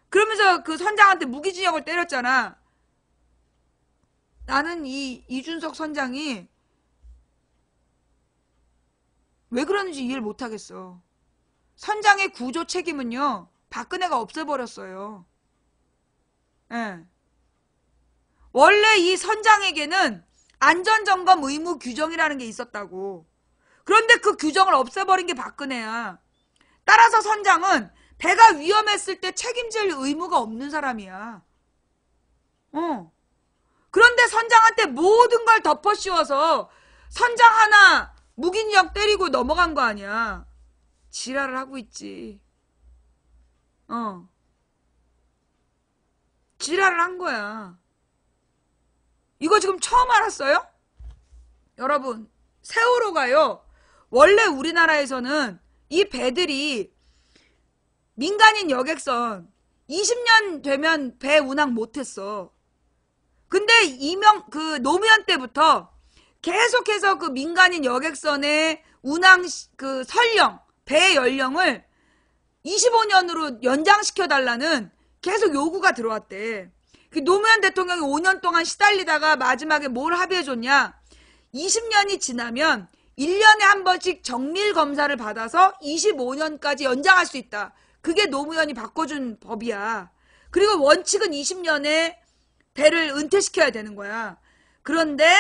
Speaker 1: 그러면서 그 선장한테 무기징역을 때렸잖아. 나는 이준석 선장이 왜 그러는지 이해를 못하겠어. 선장의 구조 책임은요. 박근혜가 없애버렸어요. 예. 원래 이 선장에게는 안전점검 의무 규정이라는 게 있었다고. 그런데 그 규정을 없애버린 게 박근혜야. 따라서 선장은 배가 위험했을 때 책임질 의무가 없는 사람이야. 그런데 선장한테 모든 걸 덮어씌워서 선장 하나 무기징역 때리고 넘어간 거 아니야. 지랄을 하고 있지. 지랄을 한 거야. 이거 지금 처음 알았어요? 여러분, 세월호가요. 원래 우리나라에서는 이 배들이 민간인 여객선 20년 되면 배 운항 못했어. 근데 노무현 때부터 계속해서 그 민간인 여객선의 운항 그 설령, 배 연령을 25년으로 연장시켜달라는 계속 요구가 들어왔대. 그 노무현 대통령이 5년 동안 시달리다가 마지막에 뭘 합의해줬냐. 20년이 지나면 1년에 한 번씩 정밀 검사를 받아서 25년까지 연장할 수 있다. 그게 노무현이 바꿔준 법이야. 그리고 원칙은 20년에 배를 은퇴시켜야 되는 거야. 그런데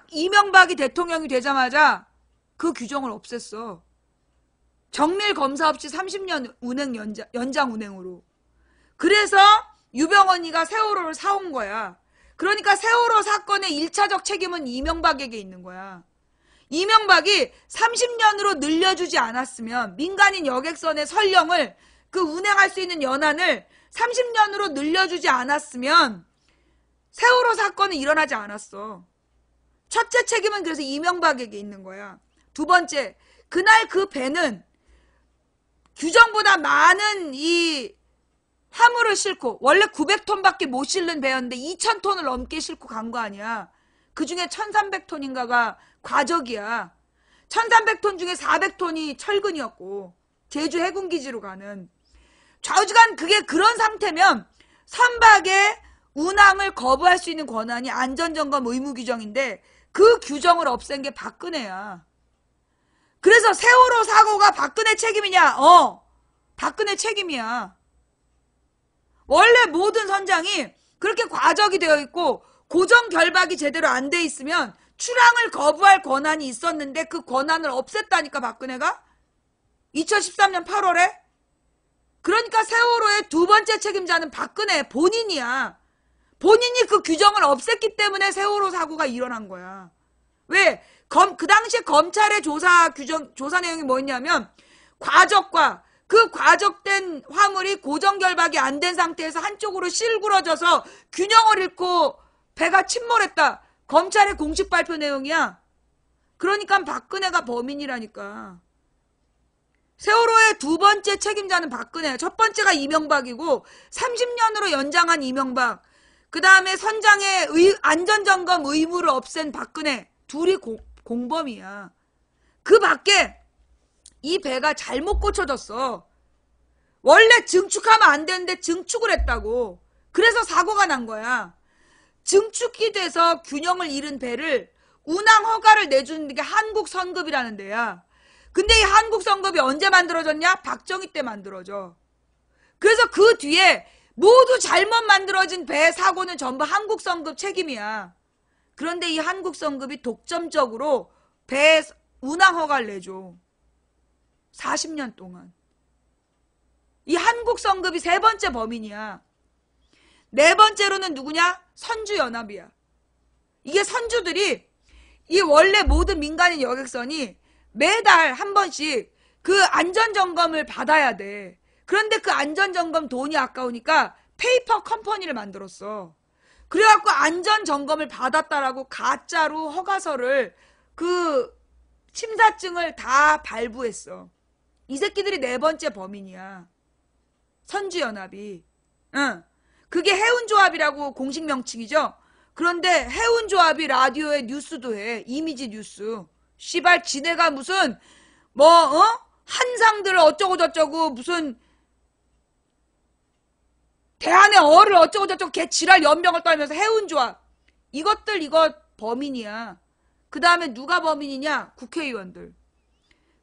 Speaker 1: 이명박이 대통령이 되자마자 그 규정을 없앴어. 정밀 검사 없이 30년 운행 연장 운행으로. 그래서 유병언니가 세월호를 사온 거야. 그러니까 세월호 사건의 1차적 책임은 이명박에게 있는 거야. 이명박이 30년으로 늘려주지 않았으면 민간인 여객선의 설령을 그 운행할 수 있는 연한을 30년으로 늘려주지 않았으면 세월호 사건은 일어나지 않았어. 첫째 책임은 그래서 이명박에게 있는 거야. 두 번째, 그날 그 배는 규정보다 많은 이 화물을 싣고, 원래 900톤밖에 못 실는 배였는데 2000톤을 넘게 싣고 간 거 아니야. 그 중에 1300톤인가가 과적이야. 1300톤 중에 400톤이 철근이었고, 제주 해군기지로 가는. 좌우지간 그게 그런 상태면 선박의 운항을 거부할 수 있는 권한이 안전점검 의무 규정인데 그 규정을 없앤 게 박근혜야. 그래서 세월호 사고가 박근혜 책임이냐? 박근혜 책임이야. 원래 모든 선장이 그렇게 과적이 되어 있고 고정 결박이 제대로 안 돼 있으면 출항을 거부할 권한이 있었는데 그 권한을 없앴다니까 박근혜가? 2013년 8월에? 그러니까 세월호의 두 번째 책임자는 박근혜 본인이야. 본인이 그 규정을 없앴기 때문에 세월호 사고가 일어난 거야. 왜? 그 당시에 검찰의 조사 내용이 뭐였냐면 과적과 그 과적된 화물이 고정 결박이 안 된 상태에서 한쪽으로 실구러져서 균형을 잃고 배가 침몰했다. 검찰의 공식 발표 내용이야. 그러니까 박근혜가 범인이라니까. 세월호의 두 번째 책임자는 박근혜야. 첫 번째가 이명박이고 30년으로 연장한 이명박. 그 다음에 선장의 안전점검 의무를 없앤 박근혜. 둘이 공범이야. 그 밖에 이 배가 잘못 고쳐졌어. 원래 증축하면 안 되는데 증축을 했다고. 그래서 사고가 난 거야. 증축이 돼서 균형을 잃은 배를 운항 허가를 내주는 게 한국선급이라는 데야. 근데 이 한국선급이 언제 만들어졌냐? 박정희 때 만들어져. 그래서 그 뒤에 모두 잘못 만들어진 배 사고는 전부 한국선급 책임이야. 그런데 이 한국선급이 독점적으로 배 운항 허가를 내줘. 40년 동안. 이 한국선급이 세 번째 범인이야. 네 번째로는 누구냐? 선주연합이야. 이게 선주들이 이 원래 모든 민간인 여객선이 매달 한 번씩 그 안전점검을 받아야 돼. 그런데 그 안전점검 돈이 아까우니까 페이퍼 컴퍼니를 만들었어. 그래갖고 안전점검을 받았다라고 가짜로 허가서를 그 심사증을 다 발부했어. 이 새끼들이 네 번째 범인이야. 선주연합이. 응. 그게 해운조합이라고 공식 명칭이죠. 그런데 해운조합이 라디오에 뉴스도 해. 이미지 뉴스. 씨발 지네가 무슨 한상들 어쩌고 저쩌고 무슨 대한의 어를 어쩌고 저쩌고 개 지랄 연병을 떨면서 해운조합. 이것들 이거 범인이야. 그 다음에 누가 범인이냐? 국회의원들.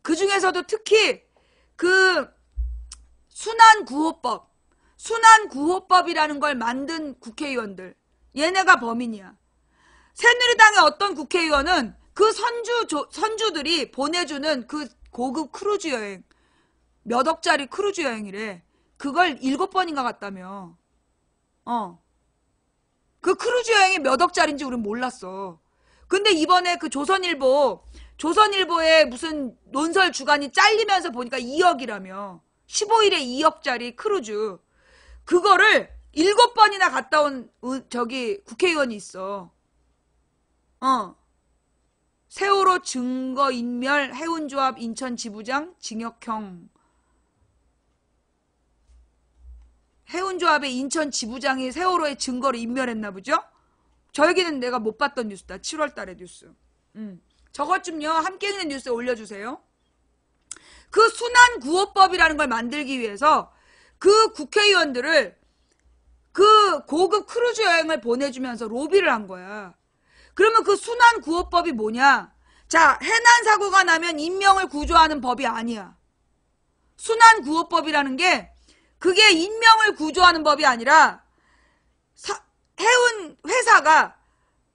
Speaker 1: 그 중에서도 특히 그 순환구호법. 순환구호법이라는 걸 만든 국회의원들. 얘네가 범인이야. 새누리당의 어떤 국회의원은 그 선주들이 보내주는 그 고급 크루즈 여행, 몇 억짜리 크루즈 여행이래. 그걸 7번인가 갔다며. 그 크루즈 여행이 몇 억짜리인지 우린 몰랐어. 근데 이번에 그 조선일보에 무슨 논설 주간이 잘리면서 보니까 2억이라며. 15일에 2억짜리 크루즈. 그거를 7번이나 갔다 온 저기 국회의원이 있어. 세월호 증거인멸 해운조합 인천지부장 징역형. 해운조합의 인천지부장이 세월호의 증거를 인멸했나 보죠? 저 얘기는 내가 못 봤던 뉴스다. 7월달의 뉴스. 저것 좀요 함께 있는 뉴스에 올려주세요. 그 순환구호법이라는 걸 만들기 위해서 그 국회의원들을 그 고급 크루즈 여행을 보내주면서 로비를 한 거야. 그러면 그 순환구호법이 뭐냐? 자, 해난 사고가 나면 인명을 구조하는 법이 아니야. 순환구호법이라는 게 그게 인명을 구조하는 법이 아니라 해운 회사가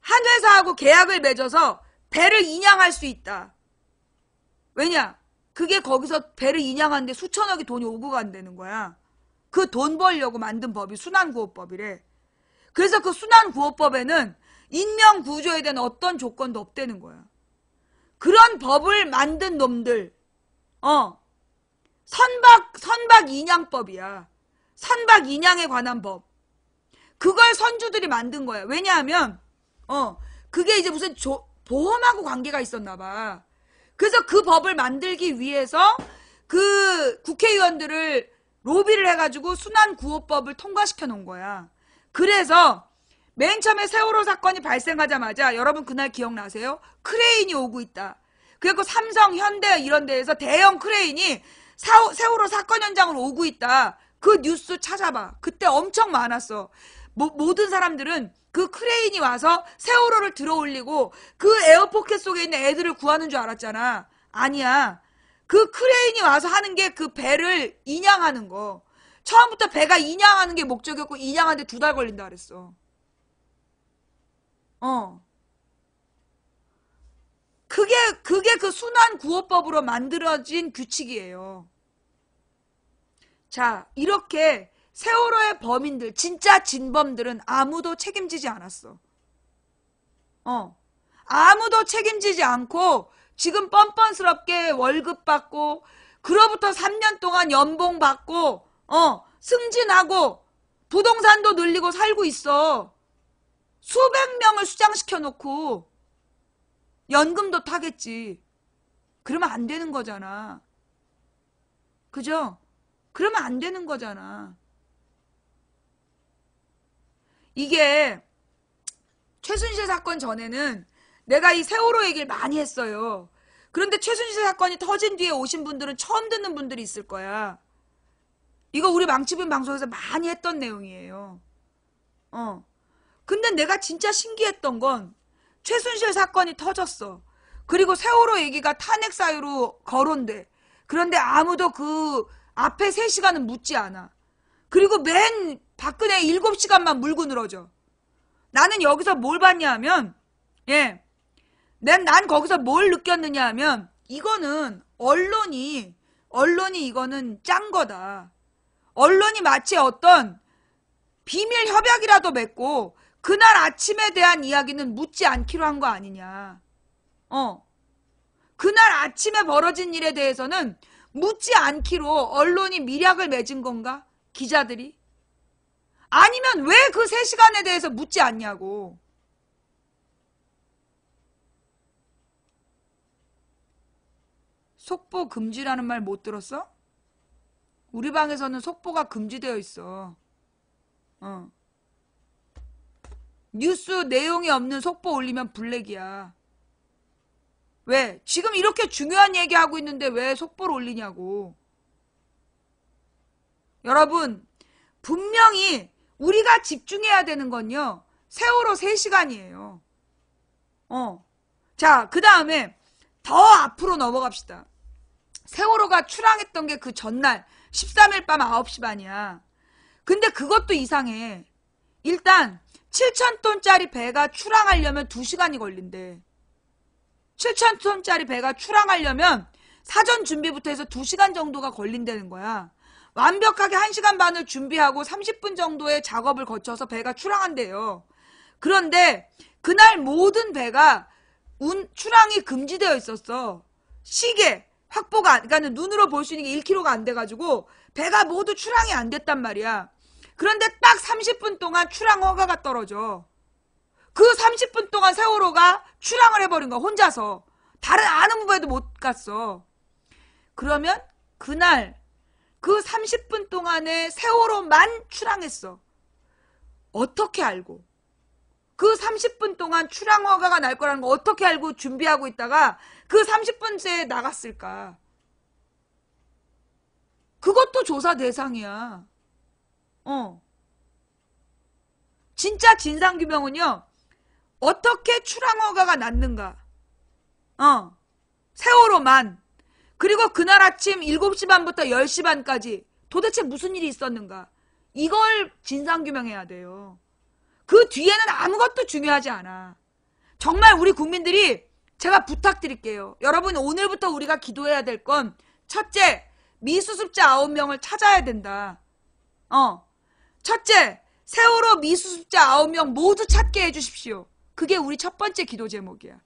Speaker 1: 한 회사하고 계약을 맺어서 배를 인양할 수 있다. 왜냐? 그게 거기서 배를 인양하는데 수천억이 돈이 오고 간다는 거야. 그 돈 벌려고 만든 법이 순환구호법이래. 그래서 그 순환구호법에는 인명구조에 대한 어떤 조건도 없다는 거야. 그런 법을 만든 놈들, 선박 인양법이야. 선박 인양에 관한 법. 그걸 선주들이 만든 거야. 왜냐하면, 그게 이제 무슨 보험하고 관계가 있었나 봐. 그래서 그 법을 만들기 위해서 그 국회의원들을 로비를 해가지고 순환구호법을 통과시켜 놓은 거야. 그래서 맨 처음에 세월호 사건이 발생하자마자 여러분 그날 기억나세요? 크레인이 오고 있다. 그리고 삼성, 현대 이런 데에서 대형 크레인이 세월호 사건 현장으로 오고 있다. 그 뉴스 찾아봐. 그때 엄청 많았어. 모든 사람들은 그 크레인이 와서 세월호를 들어올리고 그 에어포켓 속에 있는 애들을 구하는 줄 알았잖아. 아니야. 그 크레인이 와서 하는 게 그 배를 인양하는 거. 처음부터 배가 인양하는 게 목적이었고 인양하는데 2달 걸린다 그랬어. 그게 그 순환구호법으로 만들어진 규칙이에요. 자, 이렇게 세월호의 범인들, 진짜 진범들은 아무도 책임지지 않았어. 아무도 책임지지 않고 지금 뻔뻔스럽게 월급 받고 그로부터 3년 동안 연봉 받고 승진하고 부동산도 늘리고 살고 있어. 수백 명을 수장시켜 놓고 연금도 타겠지. 그러면 안 되는 거잖아. 그죠? 그러면 안 되는 거잖아. 이게 최순실 사건 전에는 내가 이 세월호 얘기를 많이 했어요. 그런데 최순실 사건이 터진 뒤에 오신 분들은 처음 듣는 분들이 있을 거야. 이거 우리 망치빈 방송에서 많이 했던 내용이에요. 근데 내가 진짜 신기했던 건 최순실 사건이 터졌어. 그리고 세월호 얘기가 탄핵 사유로 거론돼. 그런데 아무도 그 앞에 3시간은 묻지 않아. 그리고 맨 박근혜 7시간만 물고 늘어져. 나는 여기서 뭘 봤냐 하면, 난 거기서 뭘 느꼈느냐 하면, 이거는 언론이 이거는 짠 거다. 언론이 마치 어떤 비밀 협약이라도 맺고 그날 아침에 대한 이야기는 묻지 않기로 한 거 아니냐. 그날 아침에 벌어진 일에 대해서는 묻지 않기로 언론이 밀약을 맺은 건가? 기자들이? 아니면 왜 그 3시간에 대해서 묻지 않냐고. 속보 금지라는 말 못 들었어? 우리 방에서는 속보가 금지되어 있어. 뉴스 내용이 없는 속보 올리면 블랙이야. 왜? 지금 이렇게 중요한 얘기하고 있는데 왜 속보를 올리냐고. 여러분, 분명히 우리가 집중해야 되는 건요. 세월호 3시간이에요. 자, 그 다음에 더 앞으로 넘어갑시다. 세월호가 출항했던 게 그 전날 13일 밤 9시 반이야. 근데 그것도 이상해. 일단 7,000톤짜리 배가 출항하려면 2시간이 걸린대. 7,000톤짜리 배가 출항하려면 사전 준비부터 해서 2시간 정도가 걸린다는 거야. 완벽하게 1시간 반을 준비하고 30분 정도의 작업을 거쳐서 배가 출항한대요. 그런데 그날 모든 배가 출항이 금지되어 있었어. 시계 확보가, 그러니까 눈으로 볼 수 있는 게 1km가 안 돼가지고 배가 모두 출항이 안 됐단 말이야. 그런데 딱 30분 동안 출항 허가가 떨어져. 그 30분 동안 세월호가 출항을 해버린 거야, 혼자서. 다른 아는 후배도 못 갔어. 그러면 그날 그 30분 동안에 세월호만 출항했어. 어떻게 알고? 그 30분 동안 출항 허가가 날 거라는 거 어떻게 알고 준비하고 있다가 그 30분째에 나갔을까? 그것도 조사 대상이야. 진짜 진상규명은요. 어떻게 출항 허가가 났는가? 세월호만. 그리고 그날 아침 7시 반부터 10시 반까지 도대체 무슨 일이 있었는가? 이걸 진상규명해야 돼요. 그 뒤에는 아무것도 중요하지 않아. 정말 우리 국민들이 제가 부탁드릴게요. 여러분, 오늘부터 우리가 기도해야 될 건 첫째, 미수습자 9명을 찾아야 된다. 첫째, 세월호 미수습자 9명 모두 찾게 해주십시오. 그게 우리 첫 번째 기도 제목이야.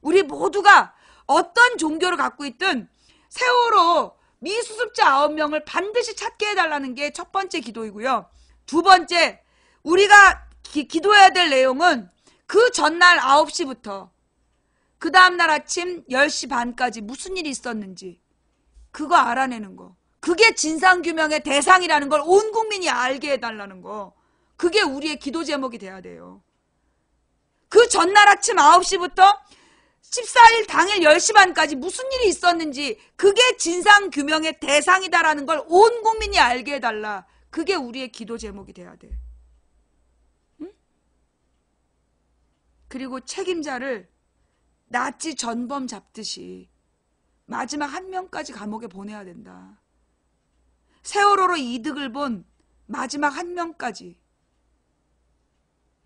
Speaker 1: 우리 모두가 어떤 종교를 갖고 있든 세월호 미수습자 9명을 반드시 찾게 해달라는 게 첫 번째 기도이고요. 두 번째, 우리가 기도해야 될 내용은 그 전날 9시부터 그 다음날 아침 10시 반까지 무슨 일이 있었는지 그거 알아내는 거. 그게 진상규명의 대상이라는 걸 온 국민이 알게 해달라는 거. 그게 우리의 기도 제목이 돼야 돼요. 그 전날 아침 9시부터 14일 당일 10시 반까지 무슨 일이 있었는지 그게 진상규명의 대상이다라는 걸 온 국민이 알게 해달라. 그게 우리의 기도 제목이 돼야 돼. 응? 그리고 책임자를 나치 전범 잡듯이 마지막 한 명까지 감옥에 보내야 된다. 세월호로 이득을 본 마지막 한 명까지.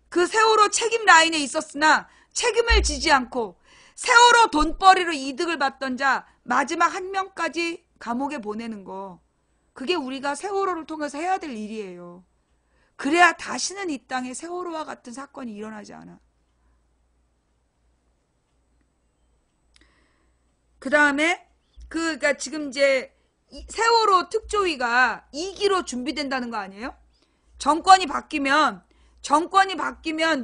Speaker 1: 그 세월호 책임 라인에 있었으나 책임을 지지 않고 세월호 돈벌이로 이득을 받던 자 마지막 한 명까지 감옥에 보내는 거. 그게 우리가 세월호를 통해서 해야 될 일이에요. 그래야 다시는 이 땅에 세월호와 같은 사건이 일어나지 않아. 그 다음에 그러니까 지금 이제 세월호 특조위가 2기로 준비된다는 거 아니에요? 정권이 바뀌면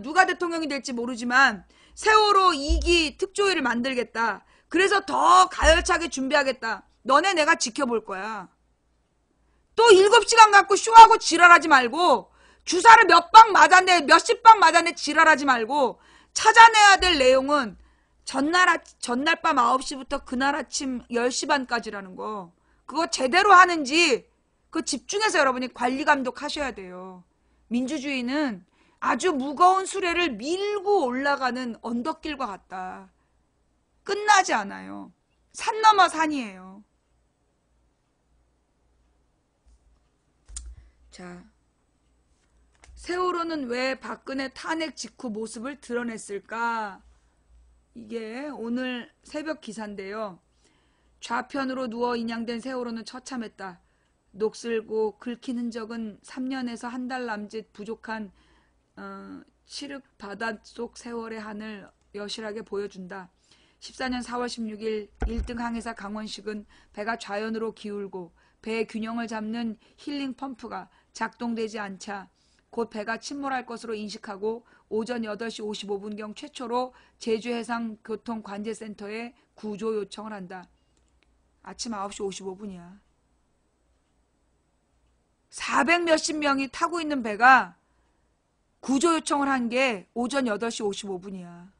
Speaker 1: 누가 대통령이 될지 모르지만 세월호 2기 특조위를 만들겠다. 그래서 더 가열차게 준비하겠다. 너네 내가 지켜볼 거야. 또 7시간 갖고 쇼하고 지랄하지 말고, 주사를 몇 방 맞았네, 몇십 방 맞았네 지랄하지 말고, 찾아내야 될 내용은 전날 밤 9시부터 그날 아침 10시 반까지라는 거. 그거 제대로 하는지 그거 집중해서 여러분이 관리 감독하셔야 돼요. 민주주의는 아주 무거운 수레를 밀고 올라가는 언덕길과 같다. 끝나지 않아요. 산 넘어 산이에요. 자, 세월호는 왜 박근혜 탄핵 직후 모습을 드러냈을까? 이게 오늘 새벽 기사인데요. 좌편으로 누워 인양된 세월호는 처참했다. 녹슬고 긁힌 흔적은 3년에서 한 달 남짓 부족한 칠흑 바닷속 세월의 하늘 여실하게 보여준다. 14년 4월 16일 1등 항해사 강원식은 배가 좌연으로 기울고 배의 균형을 잡는 힐링 펌프가 작동되지 않자 곧 배가 침몰할 것으로 인식하고 오전 8시 55분경 최초로 제주해상교통관제센터에 구조 요청을 한다. 아침 9시 55분이야. 400 몇십 명이 타고 있는 배가 구조 요청을 한 게 오전 8시 55분이야.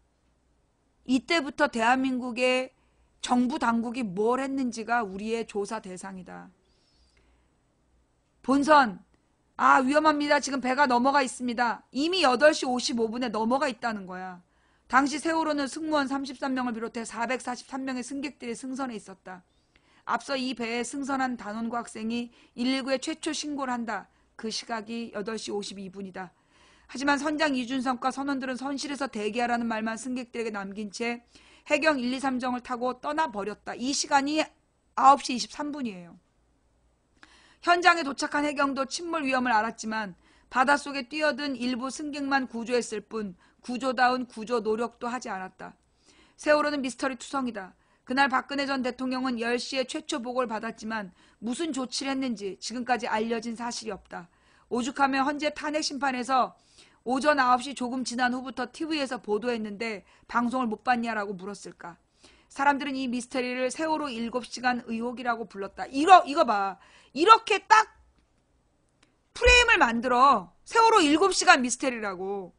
Speaker 1: 이때부터 대한민국의 정부 당국이 뭘 했는지가 우리의 조사 대상이다. 본선, 위험합니다. 지금 배가 넘어가 있습니다. 이미 8시 55분에 넘어가 있다는 거야. 당시 세월호는 승무원 33명을 비롯해 443명의 승객들이 승선해 있었다. 앞서 이 배에 승선한 단원고 학생이 119에 최초 신고를 한다. 그 시각이 8시 52분이다. 하지만 선장 이준성과 선원들은 선실에서 대기하라는 말만 승객들에게 남긴 채 해경 1, 2, 3정을 타고 떠나버렸다. 이 시간이 9시 23분이에요. 현장에 도착한 해경도 침몰 위험을 알았지만 바닷속에 뛰어든 일부 승객만 구조했을 뿐 구조다운 구조 노력도 하지 않았다. 세월호는 미스터리 투성이다. 그날 박근혜 전 대통령은 10시에 최초 보고를 받았지만 무슨 조치를 했는지 지금까지 알려진 사실이 없다. 오죽하면 헌재 탄핵 심판에서 오전 9시 조금 지난 후부터 TV에서 보도했는데 방송을 못 봤냐라고 물었을까. 사람들은 이 미스터리를 세월호 7시간 의혹이라고 불렀다. 이거 봐. 이렇게 딱 프레임을 만들어. 세월호 7시간 미스터리라고.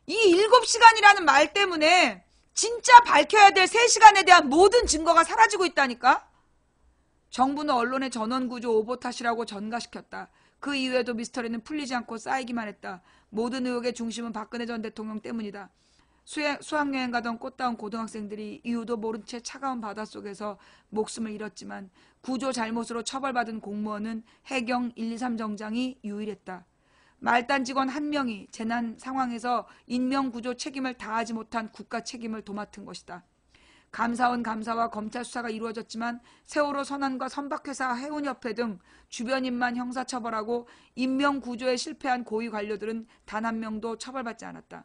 Speaker 1: 이 7시간이라는 말 때문에 진짜 밝혀야 될 3시간에 대한 모든 증거가 사라지고 있다니까? 정부는 언론의 전원구조 오보탓이라고 전가시켰다. 그 이후에도 미스터리는 풀리지 않고 쌓이기만 했다. 모든 의혹의 중심은 박근혜 전 대통령 때문이다. 수학여행 가던 꽃다운 고등학생들이 이유도 모른 채 차가운 바닷속에서 목숨을 잃었지만 구조 잘못으로 처벌받은 공무원은 해경 1, 2, 3정장이 유일했다. 말단 직원 1명이 재난 상황에서 인명구조 책임을 다하지 못한 국가 책임을 도맡은 것이다. 감사원 감사와 검찰 수사가 이루어졌지만 세월호 선안과 선박회사 해운협회 등 주변인만 형사처벌하고 인명구조에 실패한 고위 관료들은 단 1명도 처벌받지 않았다.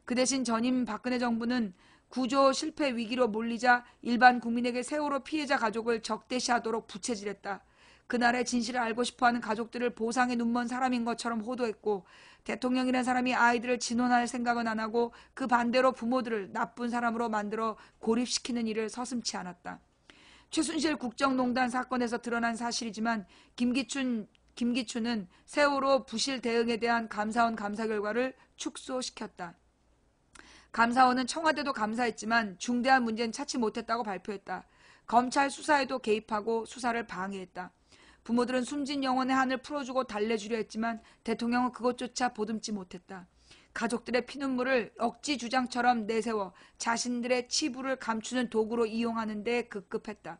Speaker 1: 그 대신 전임 박근혜 정부는 구조 실패 위기로 몰리자 일반 국민에게 세월호 피해자 가족을 적대시하도록 부채질했다. 그날의 진실을 알고 싶어하는 가족들을 보상에 눈먼 사람인 것처럼 호도했고 대통령이라는 사람이 아이들을 진혼할 생각은 안 하고 그 반대로 부모들을 나쁜 사람으로 만들어 고립시키는 일을 서슴지 않았다. 최순실 국정농단 사건에서 드러난 사실이지만 김기춘은 세월호 부실 대응에 대한 감사원 감사 결과를 축소시켰다. 감사원은 청와대도 감사했지만 중대한 문제는 찾지 못했다고 발표했다. 검찰 수사에도 개입하고 수사를 방해했다. 부모들은 숨진 영혼의 한을 풀어주고 달래주려 했지만 대통령은 그것조차 보듬지 못했다. 가족들의 피눈물을 억지 주장처럼 내세워 자신들의 치부를 감추는 도구로 이용하는 데 급급했다.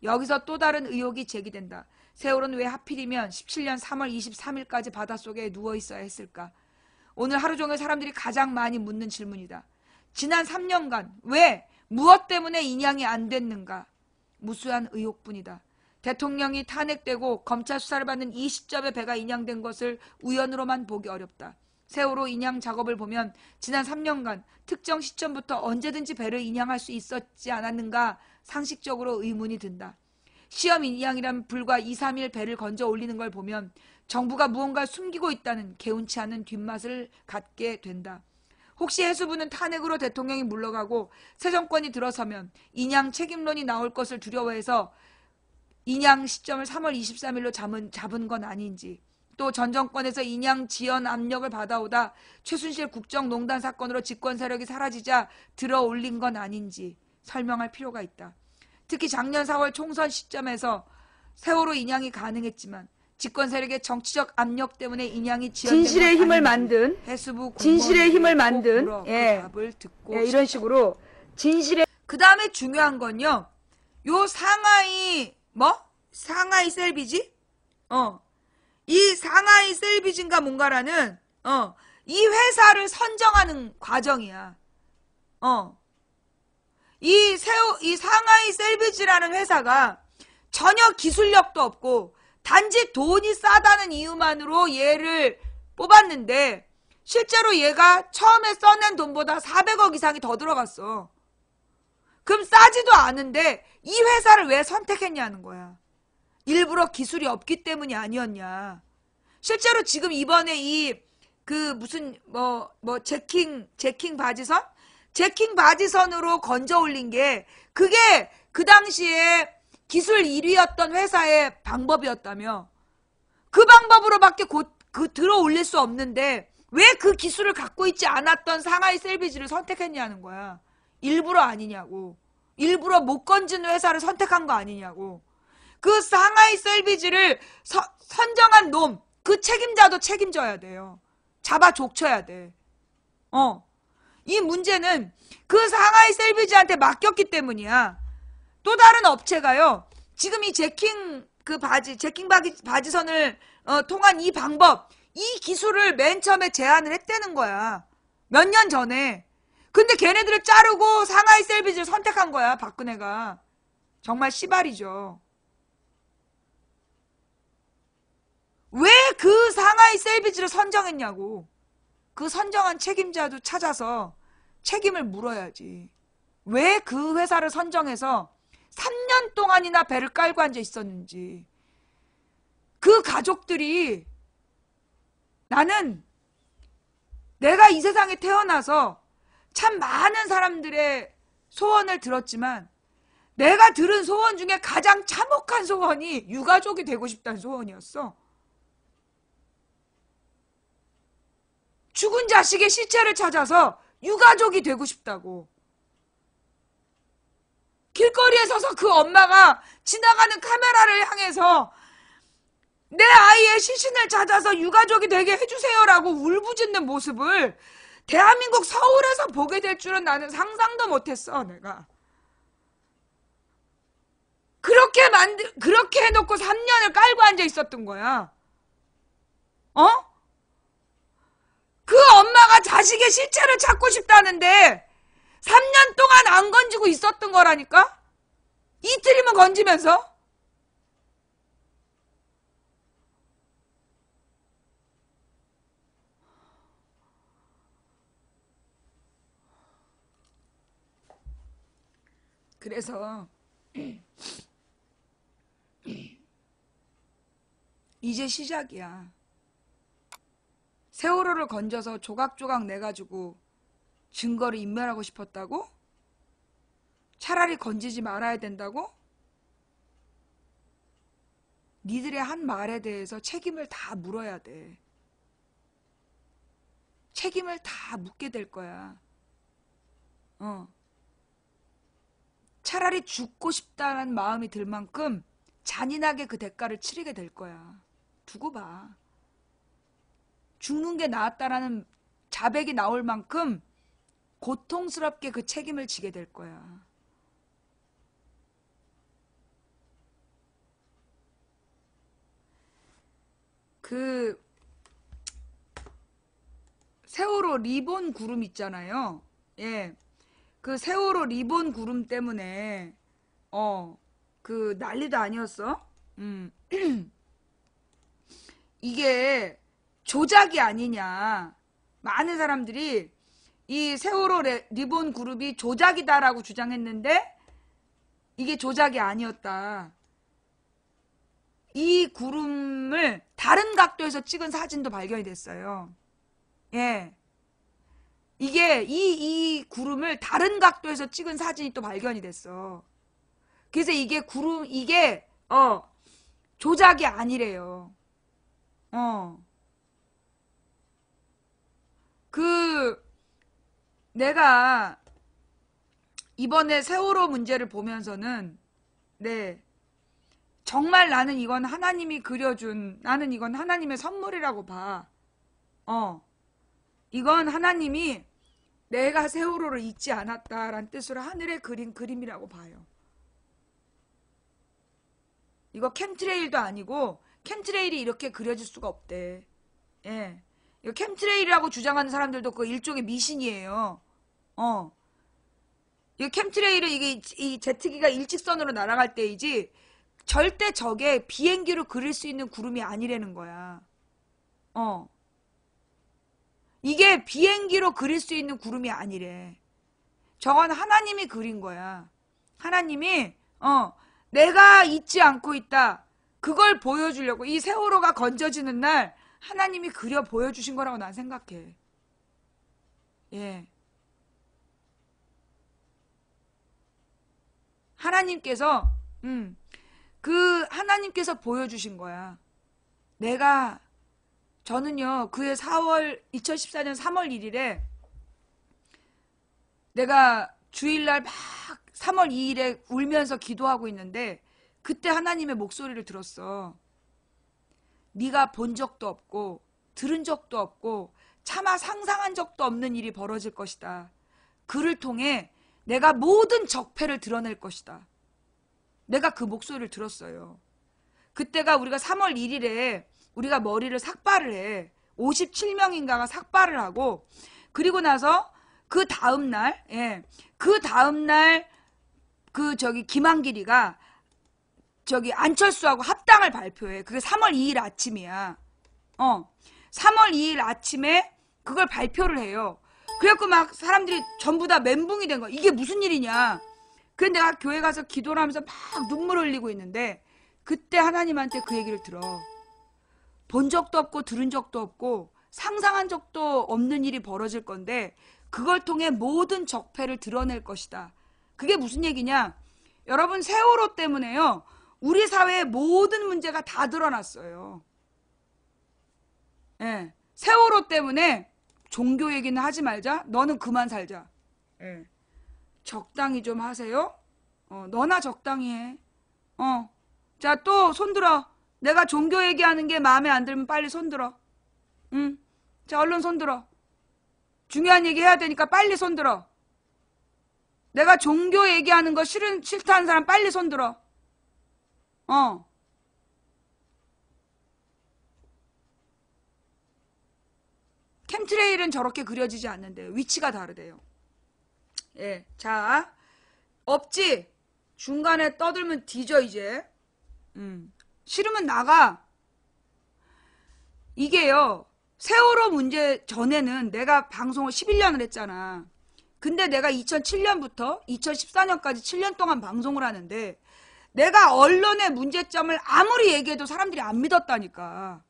Speaker 1: 여기서 또 다른 의혹이 제기된다. 세월호는 왜 하필이면 17년 3월 23일까지 바닷속에 누워있어야 했을까? 오늘 하루 종일 사람들이 가장 많이 묻는 질문이다. 지난 3년간 왜, 무엇 때문에 인양이 안 됐는가? 무수한 의혹뿐이다. 대통령이 탄핵되고 검찰 수사를 받는 이 시점에 배가 인양된 것을 우연으로만 보기 어렵다. 세월호 인양 작업을 보면 지난 3년간 특정 시점부터 언제든지 배를 인양할 수 있었지 않았는가 상식적으로 의문이 든다. 시험 인양이란 불과 2, 3일 배를 건져 올리는 걸 보면 정부가 무언가를 숨기고 있다는 개운치 않은 뒷맛을 갖게 된다. 혹시 해수부는 탄핵으로 대통령이 물러가고 새 정권이 들어서면 인양 책임론이 나올 것을 두려워해서 인양 시점을 3월 23일로 잡은 건 아닌지, 또 전 정권에서 인양 지연 압력을 받아오다 최순실 국정농단 사건으로 집권 세력이 사라지자 들어올린 건 아닌지 설명할 필요가 있다. 특히 작년 4월 총선 시점에서 세월호 인양이 가능했지만 집권 세력의 정치적 압력 때문에 인양이 지연된
Speaker 2: 진실의 힘을 만든
Speaker 1: 해수부
Speaker 2: 진실의 힘을 만든
Speaker 1: 그 답을 듣고
Speaker 2: 이런 식으로 진실의
Speaker 1: 그 다음에 중요한 건요. 요 상하이 상하이 셀비지? 이 상하이 셀비진가 뭔가라는 이 회사를 선정하는 과정이야. 이 상하이 셀비지라는 회사가 전혀 기술력도 없고 단지 돈이 싸다는 이유만으로 얘를 뽑았는데 실제로 얘가 처음에 써낸 돈보다 400억 이상이 더 들어갔어. 그럼 싸지도 않은데 이 회사를 왜 선택했냐는 거야. 일부러 기술이 없기 때문이 아니었냐. 실제로 지금 이번에 제킹 바지선? 제킹 바지선으로 건져 올린 게 그게 그 당시에 기술 1위였던 회사의 방법이었다며. 그 방법으로밖에 들어 올릴 수 없는데 왜 그 기술을 갖고 있지 않았던 상하이 셀비지를 선택했냐는 거야. 일부러 아니냐고. 일부러 못 건진 회사를 선택한 거 아니냐고. 그 상하이 셀비지를 선정한 놈, 그 책임자도 책임져야 돼요. 잡아 족쳐야 돼. 이 문제는 그 상하이 셀비지한테 맡겼기 때문이야. 또 다른 업체가요. 지금 이 제킹 바지선을 통한 이 방법, 이 기술을 맨 처음에 제안을 했다는 거야. 몇 년 전에. 근데 걔네들을 자르고 상하이 셀비지를 선택한 거야, 박근혜가. 정말 씨발이죠. 왜 그 상하이 셀비지를 선정했냐고. 그 선정한 책임자도 찾아서 책임을 물어야지. 왜 그 회사를 선정해서 3년 동안이나 배를 깔고 앉아 있었는지. 그 가족들이 나는 내가 이 세상에 태어나서 참 많은 사람들의 소원을 들었지만 내가 들은 소원 중에 가장 참혹한 소원이 유가족이 되고 싶다는 소원이었어. 죽은 자식의 시체를 찾아서 유가족이 되고 싶다고. 길거리에 서서 그 엄마가 지나가는 카메라를 향해서 내 아이의 시신을 찾아서 유가족이 되게 해주세요라고 울부짖는 모습을 대한민국 서울에서 보게 될 줄은 나는 상상도 못했어, 내가. 그렇게 해놓고 3년을 깔고 앉아 있었던 거야. 그 엄마가 자식의 시체를 찾고 싶다는데 3년 동안 안 건지고 있었던 거라니까? 이틀이면 건지면서? 그래서 이제 시작이야. 세월호를 건져서 조각조각 내가지고 증거를 인멸하고 싶었다고? 차라리 건지지 말아야 된다고? 니들의 한 말에 대해서 책임을 다 물어야 돼. 책임을 다 묻게 될 거야. 차라리 죽고 싶다는 마음이 들 만큼 잔인하게 그 대가를 치르게 될 거야. 두고 봐. 죽는 게 나았다라는 자백이 나올 만큼 고통스럽게 그 책임을 지게 될 거야. 그 세월호 리본 구름 있잖아요. 예. 그 세월호 리본 구름 때문에 그 난리도 아니었어. 이게 조작이 아니냐. 많은 사람들이 이 세월호 리본 그룹이 조작이다라고 주장했는데 이게 조작이 아니었다. 이 구름을 다른 각도에서 찍은 사진도 발견이 됐어요. 예. 이게 이 구름을 다른 각도에서 찍은 사진이 또 발견이 됐어. 그래서 이게 이게 조작이 아니래요. 내가 이번에 세월호 문제를 보면서는 네, 정말 나는 이건 하나님이 그려준, 나는 이건 하나님의 선물이라고 봐. 이건 하나님이 내가 세월호를 잊지 않았다라는 뜻으로 하늘에 그린 그림이라고 봐요. 이거 캠트레일도 아니고 캠트레일이 이렇게 그려질 수가 없대. 예. 이거 캠트레일이라고 주장하는 사람들도 그 일종의 미신이에요. 이 캠트레일은 이 제트기가 일직선으로 날아갈 때이지 절대 저게 비행기로 그릴 수 있는 구름이 아니라는 거야. 이게 비행기로 그릴 수 있는 구름이 아니래. 저건 하나님이 그린 거야. 하나님이 내가 잊지 않고 있다. 그걸 보여주려고 이 세월호가 건져지는 날 하나님이 그려 보여주신 거라고 난 생각해. 예. 하나님께서 하나님께서 보여주신 거야. 저는요, 그해 2014년 3월 1일에 내가 주일날 막 3월 2일에 울면서 기도하고 있는데 그때 하나님의 목소리를 들었어. 네가 본 적도 없고 들은 적도 없고 차마 상상한 적도 없는 일이 벌어질 것이다. 그를 통해 내가 모든 적폐를 드러낼 것이다. 내가 그 목소리를 들었어요. 그때가 우리가 3월 1일에 우리가 머리를 삭발을 해. 57명인가가 삭발을 하고 그리고 나서 그 다음날 김한길이가 안철수하고 합당을 발표해. 그게 3월 2일 아침이야. 3월 2일 아침에 그걸 발표를 해요. 그래갖고 막 사람들이 전부 다 멘붕이 된 거야. 이게 무슨 일이냐. 그래서 내가 교회 가서 기도를 하면서 막 눈물 흘리고 있는데 그때 하나님한테 그 얘기를 들어. 본 적도 없고 들은 적도 없고 상상한 적도 없는 일이 벌어질 건데 그걸 통해 모든 적폐를 드러낼 것이다. 그게 무슨 얘기냐. 여러분 세월호 때문에요. 우리 사회의 모든 문제가 다 드러났어요. 예. 세월호 때문에 종교 얘기는 하지 말자. 너는 그만 살자. 예. 적당히 좀 하세요. 너나 적당히 해. 자, 또 손들어. 내가 종교 얘기하는 게 마음에 안 들면 빨리 손들어. 응. 자, 얼른 손들어. 중요한 얘기 해야 되니까 빨리 손들어. 내가 종교 얘기하는 거 싫다는 사람 빨리 손들어. 캠트레일은 저렇게 그려지지 않는데요. 위치가 다르대요. 예. 자, 없지? 중간에 떠들면 뒤져, 이제. 싫으면 나가. 이게요, 세월호 문제 전에는 내가 방송을 11년을 했잖아. 근데 내가 2007년부터 2014년까지 7년 동안 방송을 하는데 내가 언론의 문제점을 아무리 얘기해도 사람들이 안 믿었다니까.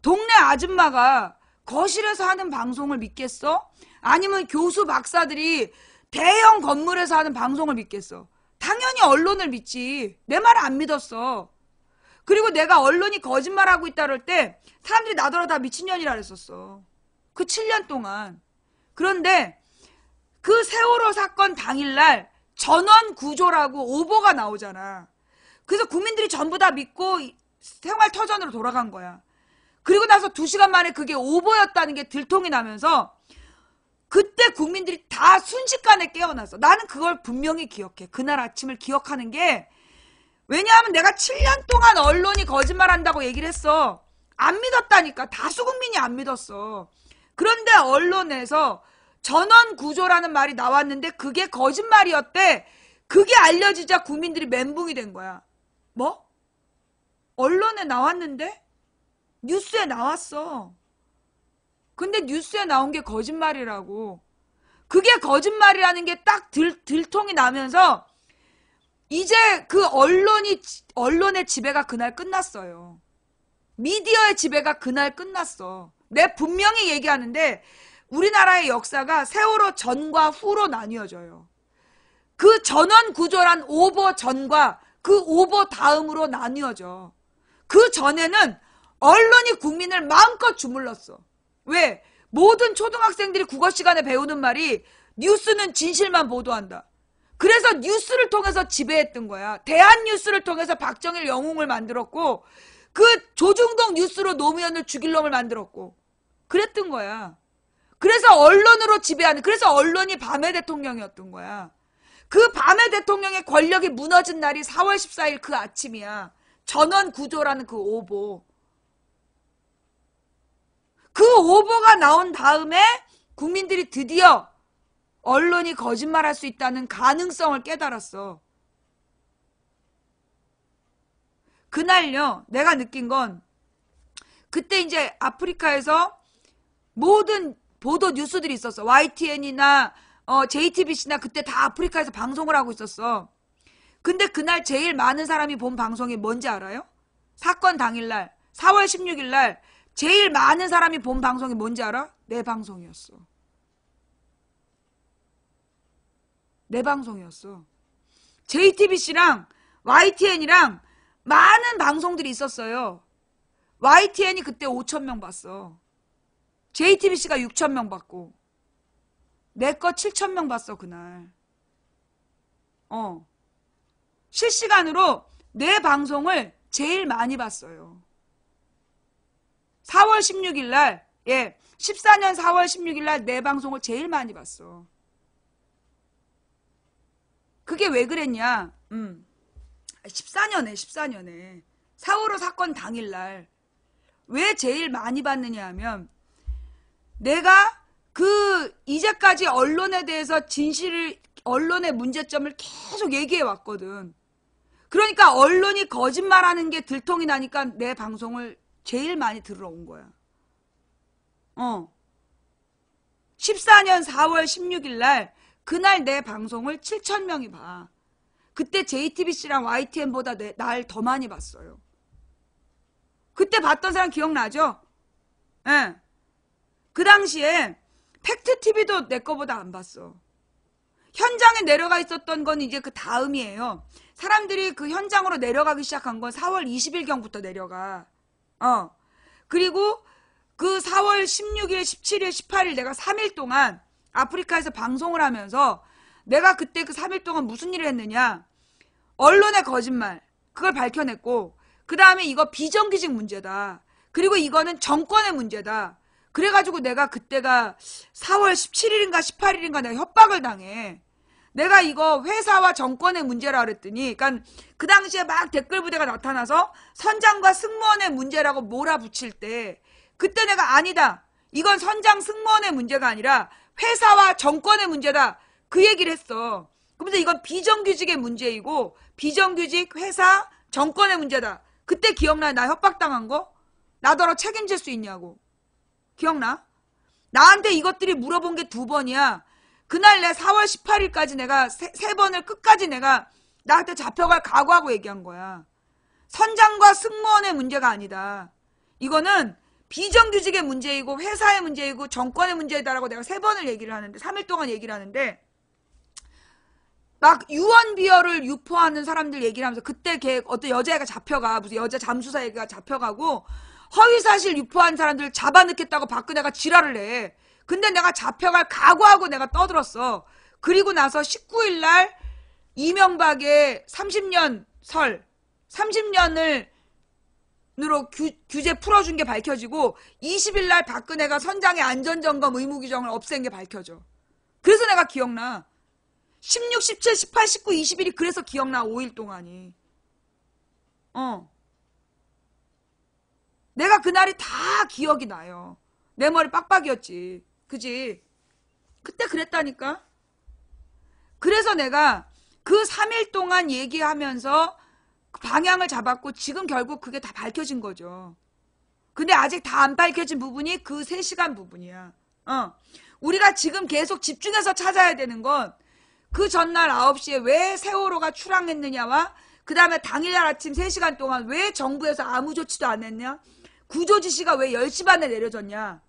Speaker 1: 동네 아줌마가 거실에서 하는 방송을 믿겠어? 아니면 교수 박사들이 대형 건물에서 하는 방송을 믿겠어? 당연히 언론을 믿지. 내 말을 안 믿었어. 그리고 내가 언론이 거짓말하고 있다 그럴 때 사람들이 나더러 다 미친년이라 그랬었어. 그 7년 동안. 그런데 그 세월호 사건 당일날 전원구조라고 오보가 나오잖아. 그래서 국민들이 전부 다 믿고 생활터전으로 돌아간 거야. 그리고 나서 2시간 만에 그게 오보였다는 게 들통이 나면서 그때 국민들이 다 순식간에 깨어났어. 나는 그걸 분명히 기억해. 그날 아침을 기억하는 게, 왜냐하면 내가 7년 동안 언론이 거짓말한다고 얘기를 했어. 안 믿었다니까. 다수 국민이 안 믿었어. 그런데 언론에서 전원구조라는 말이 나왔는데 그게 거짓말이었대. 그게 알려지자 국민들이 멘붕이 된 거야. 뭐? 언론에 나왔는데? 뉴스에 나왔어. 근데 뉴스에 나온 게 거짓말이라고. 그게 거짓말이라는 게 딱 들통이 나면서 이제 그 언론의 지배가 그날 끝났어요. 미디어의 지배가 그날 끝났어. 내가 분명히 얘기하는데 우리나라의 역사가 세월호 전과 후로 나뉘어져요. 그 전원 구조란 오보 전과 그 오보 다음으로 나뉘어져. 그 전에는 언론이 국민을 마음껏 주물렀어. 왜? 모든 초등학생들이 국어 시간에 배우는 말이 뉴스는 진실만 보도한다. 그래서 뉴스를 통해서 지배했던 거야. 대한뉴스를 통해서 박정일 영웅을 만들었고 그 조중동 뉴스로 노무현을 죽일 놈을 만들었고 그랬던 거야. 그래서 언론으로 지배하는, 그래서 언론이 밤의 대통령이었던 거야. 그 밤의 대통령의 권력이 무너진 날이 4월 14일 그 아침이야. 전원 구조라는 그 오보. 그 오보가 나온 다음에 국민들이 드디어 언론이 거짓말할 수 있다는 가능성을 깨달았어. 그날요, 내가 느낀 건 그때 이제 아프리카에서 모든 보도 뉴스들이 있었어. YTN이나 JTBC나 그때 다 아프리카에서 방송을 하고 있었어. 근데 그날 제일 많은 사람이 본 방송이 뭔지 알아요? 사건 당일날 4월 16일날 제일 많은 사람이 본 방송이 뭔지 알아? 내 방송이었어. 내 방송이었어. JTBC랑 YTN이랑 많은 방송들이 있었어요. YTN이 그때 5,000명 봤어. JTBC가 6,000명 봤고 내 거 7,000명 봤어 그날. 실시간으로 내 방송을 제일 많이 봤어요. 4월 16일 날, 14년 4월 16일 날 내 방송을 제일 많이 봤어. 그게 왜 그랬냐? 14년에 4.15 사건 당일날 왜 제일 많이 봤느냐 하면 내가 이제까지 언론에 대해서 언론의 문제점을 계속 얘기해 왔거든. 그러니까 언론이 거짓말하는 게 들통이 나니까 내 방송을 제일 많이 들으러 온 거야. 14년 4월 16일 날 그날 내 방송을 7,000명이 봐. 그때 JTBC랑 YTN보다 날 더 많이 봤어요. 그때 봤던 사람 기억나죠? 예. 그 당시에 팩트TV도 내 거보다 안 봤어. 현장에 내려가 있었던 건 이제 그 다음이에요. 사람들이 그 현장으로 내려가기 시작한 건 4월 20일경부터 내려가. 그리고 그 4월 16일, 17일, 18일 내가 3일 동안 아프리카에서 방송을 하면서 내가 그때 그 3일 동안 무슨 일을 했느냐. 언론의 거짓말. 그걸 밝혀냈고 그 다음에 이거 비정규직 문제다. 그리고 이거는 정권의 문제다. 그래가지고 내가 그때가 4월 17일인가 18일인가 내가 협박을 당해. 내가 이거 회사와 정권의 문제라 그랬더니 그러니까 그 당시에 막 댓글 부대가 나타나서 선장과 승무원의 문제라고 몰아붙일 때 그때 내가 아니다. 이건 선장 승무원의 문제가 아니라 회사와 정권의 문제다. 그 얘기를 했어. 그러면서 이건 비정규직의 문제이고 비정규직 회사 정권의 문제다. 그때 기억나? 나 협박당한 거? 나더러 책임질 수 있냐고. 기억나? 나한테 이것들이 물어본 게 2번이야. 그날 내 4월 18일까지 내가 세 번을 끝까지 내가 나한테 잡혀갈 각오하고 얘기한 거야. 선장과 승무원의 문제가 아니다. 이거는 비정규직의 문제이고 회사의 문제이고 정권의 문제다라고 내가 3번을 얘기를 하는데 3일 동안 얘기를 하는데 막 유언비어를 유포하는 사람들 얘기를 하면서 그때 어떤 여자애가 잡혀가 무슨 여자 잠수사 애가 잡혀가고 허위사실 유포한 사람들 잡아넣겠다고 박근혜가 지랄을 해. 근데 내가 잡혀갈 각오하고 내가 떠들었어. 그리고 나서 19일날 이명박의 30년 30년으로 규제 풀어준 게 밝혀지고 20일날 박근혜가 선장의 안전점검 의무규정을 없앤 게 밝혀져. 그래서 내가 기억나. 16, 17, 18, 19, 20일이 그래서 기억나. 5일 동안이. 내가 그날이 다 기억이 나요. 내 머리 빡빡이었지. 그지? 그때 그랬다니까. 그래서 내가 그 3일 동안 얘기하면서 방향을 잡았고 지금 결국 그게 다 밝혀진 거죠. 근데 아직 다 안 밝혀진 부분이 그 3시간 부분이야. 우리가 지금 계속 집중해서 찾아야 되는 건 그 전날 9시에 왜 세월호가 출항했느냐와 그 다음에 당일날 아침 3시간 동안 왜 정부에서 아무 조치도 안 했냐? 구조 지시가 왜 10시 반에 내려졌냐?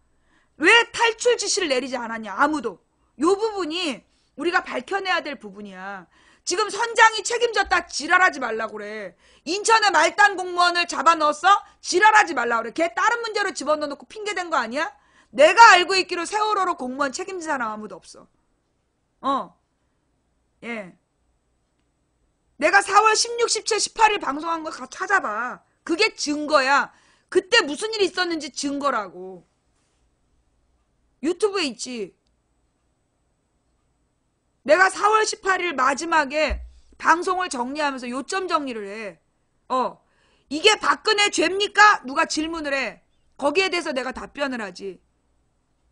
Speaker 1: 왜 탈출 지시를 내리지 않았냐? 아무도. 요 부분이 우리가 밝혀내야 될 부분이야. 지금 선장이 책임졌다 지랄하지 말라고 그래. 인천의 말단 공무원을 잡아넣었어? 지랄하지 말라고 그래. 걔 다른 문제로 집어넣어놓고 핑계댄 거 아니야? 내가 알고 있기로 세월호로 공무원 책임진 사람 아무도 없어. 예. 내가 4월 16, 17, 18일 방송한 거 찾아봐. 그게 증거야. 그때 무슨 일이 있었는지 증거라고. 유튜브에 있지. 내가 4월 18일 마지막에 방송을 정리하면서 요점 정리를 해. 이게 박근혜 죄입니까? 누가 질문을 해. 거기에 대해서 내가 답변을 하지.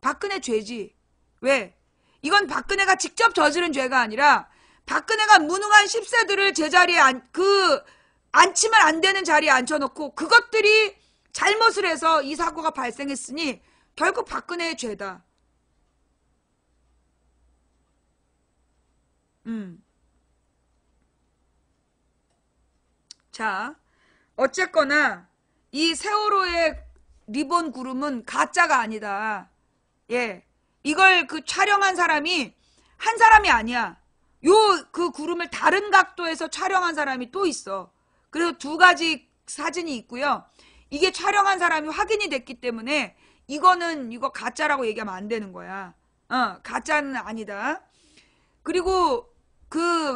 Speaker 1: 박근혜 죄지. 왜? 이건 박근혜가 직접 저지른 죄가 아니라 박근혜가 무능한 10세들을 제자리에 앉히면 안 되는 자리에 앉혀놓고 그것들이 잘못을 해서 이 사고가 발생했으니 결국 박근혜의 죄다. 자, 어쨌거나 이 세월호의 리본 구름은 가짜가 아니다. 예, 이걸 촬영한 사람이 한 사람이 아니야. 그 구름을 다른 각도에서 촬영한 사람이 또 있어. 그래서 두 가지 사진이 있고요. 이게 촬영한 사람이 확인이 됐기 때문에 이거 가짜라고 얘기하면 안 되는 거야. 가짜는 아니다. 그리고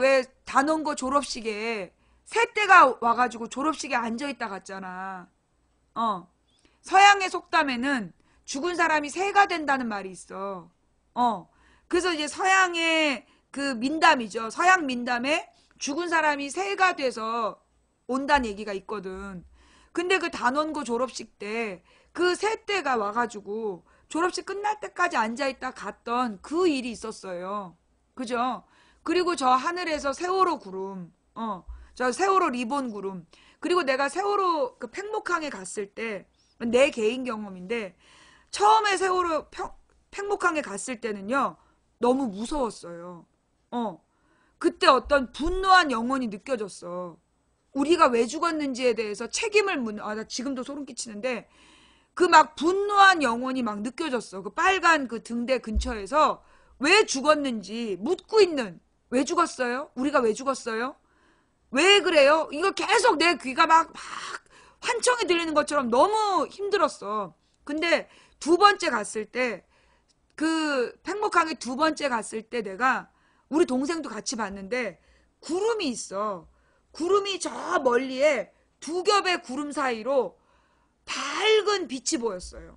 Speaker 1: 왜 단원고 졸업식에 새떼가 와가지고 졸업식에 앉아있다 갔잖아. 서양의 속담에는 죽은 사람이 새가 된다는 말이 있어. 그래서 이제 서양의 민담이죠. 서양 민담에 죽은 사람이 새가 돼서 온다는 얘기가 있거든. 근데 그 단원고 졸업식 때 그 새떼가 와가지고 졸업식 끝날 때까지 앉아있다 갔던 그 일이 있었어요. 그죠? 그리고 저 하늘에서 세월호 구름, 저 세월호 리본 구름, 그리고 내가 세월호 팽목항에 갔을 때, 내 개인 경험인데, 처음에 세월호 팽목항에 갔을 때는요, 너무 무서웠어요. 그때 어떤 분노한 영혼이 느껴졌어. 우리가 왜 죽었는지에 대해서 책임을 나 지금도 소름 끼치는데, 막 분노한 영혼이 막 느껴졌어. 그 빨간 등대 근처에서 왜 죽었는지 묻고 있는, 왜 죽었어요? 우리가 왜 죽었어요? 왜 그래요? 이거 계속 내 귀가 막 환청이 들리는 것처럼 너무 힘들었어. 근데 두 번째 갔을 때, 팽목항에 두 번째 갔을 때 내가 우리 동생도 같이 봤는데 구름이 있어. 구름이 저 멀리에 두 겹의 구름 사이로 밝은 빛이 보였어요.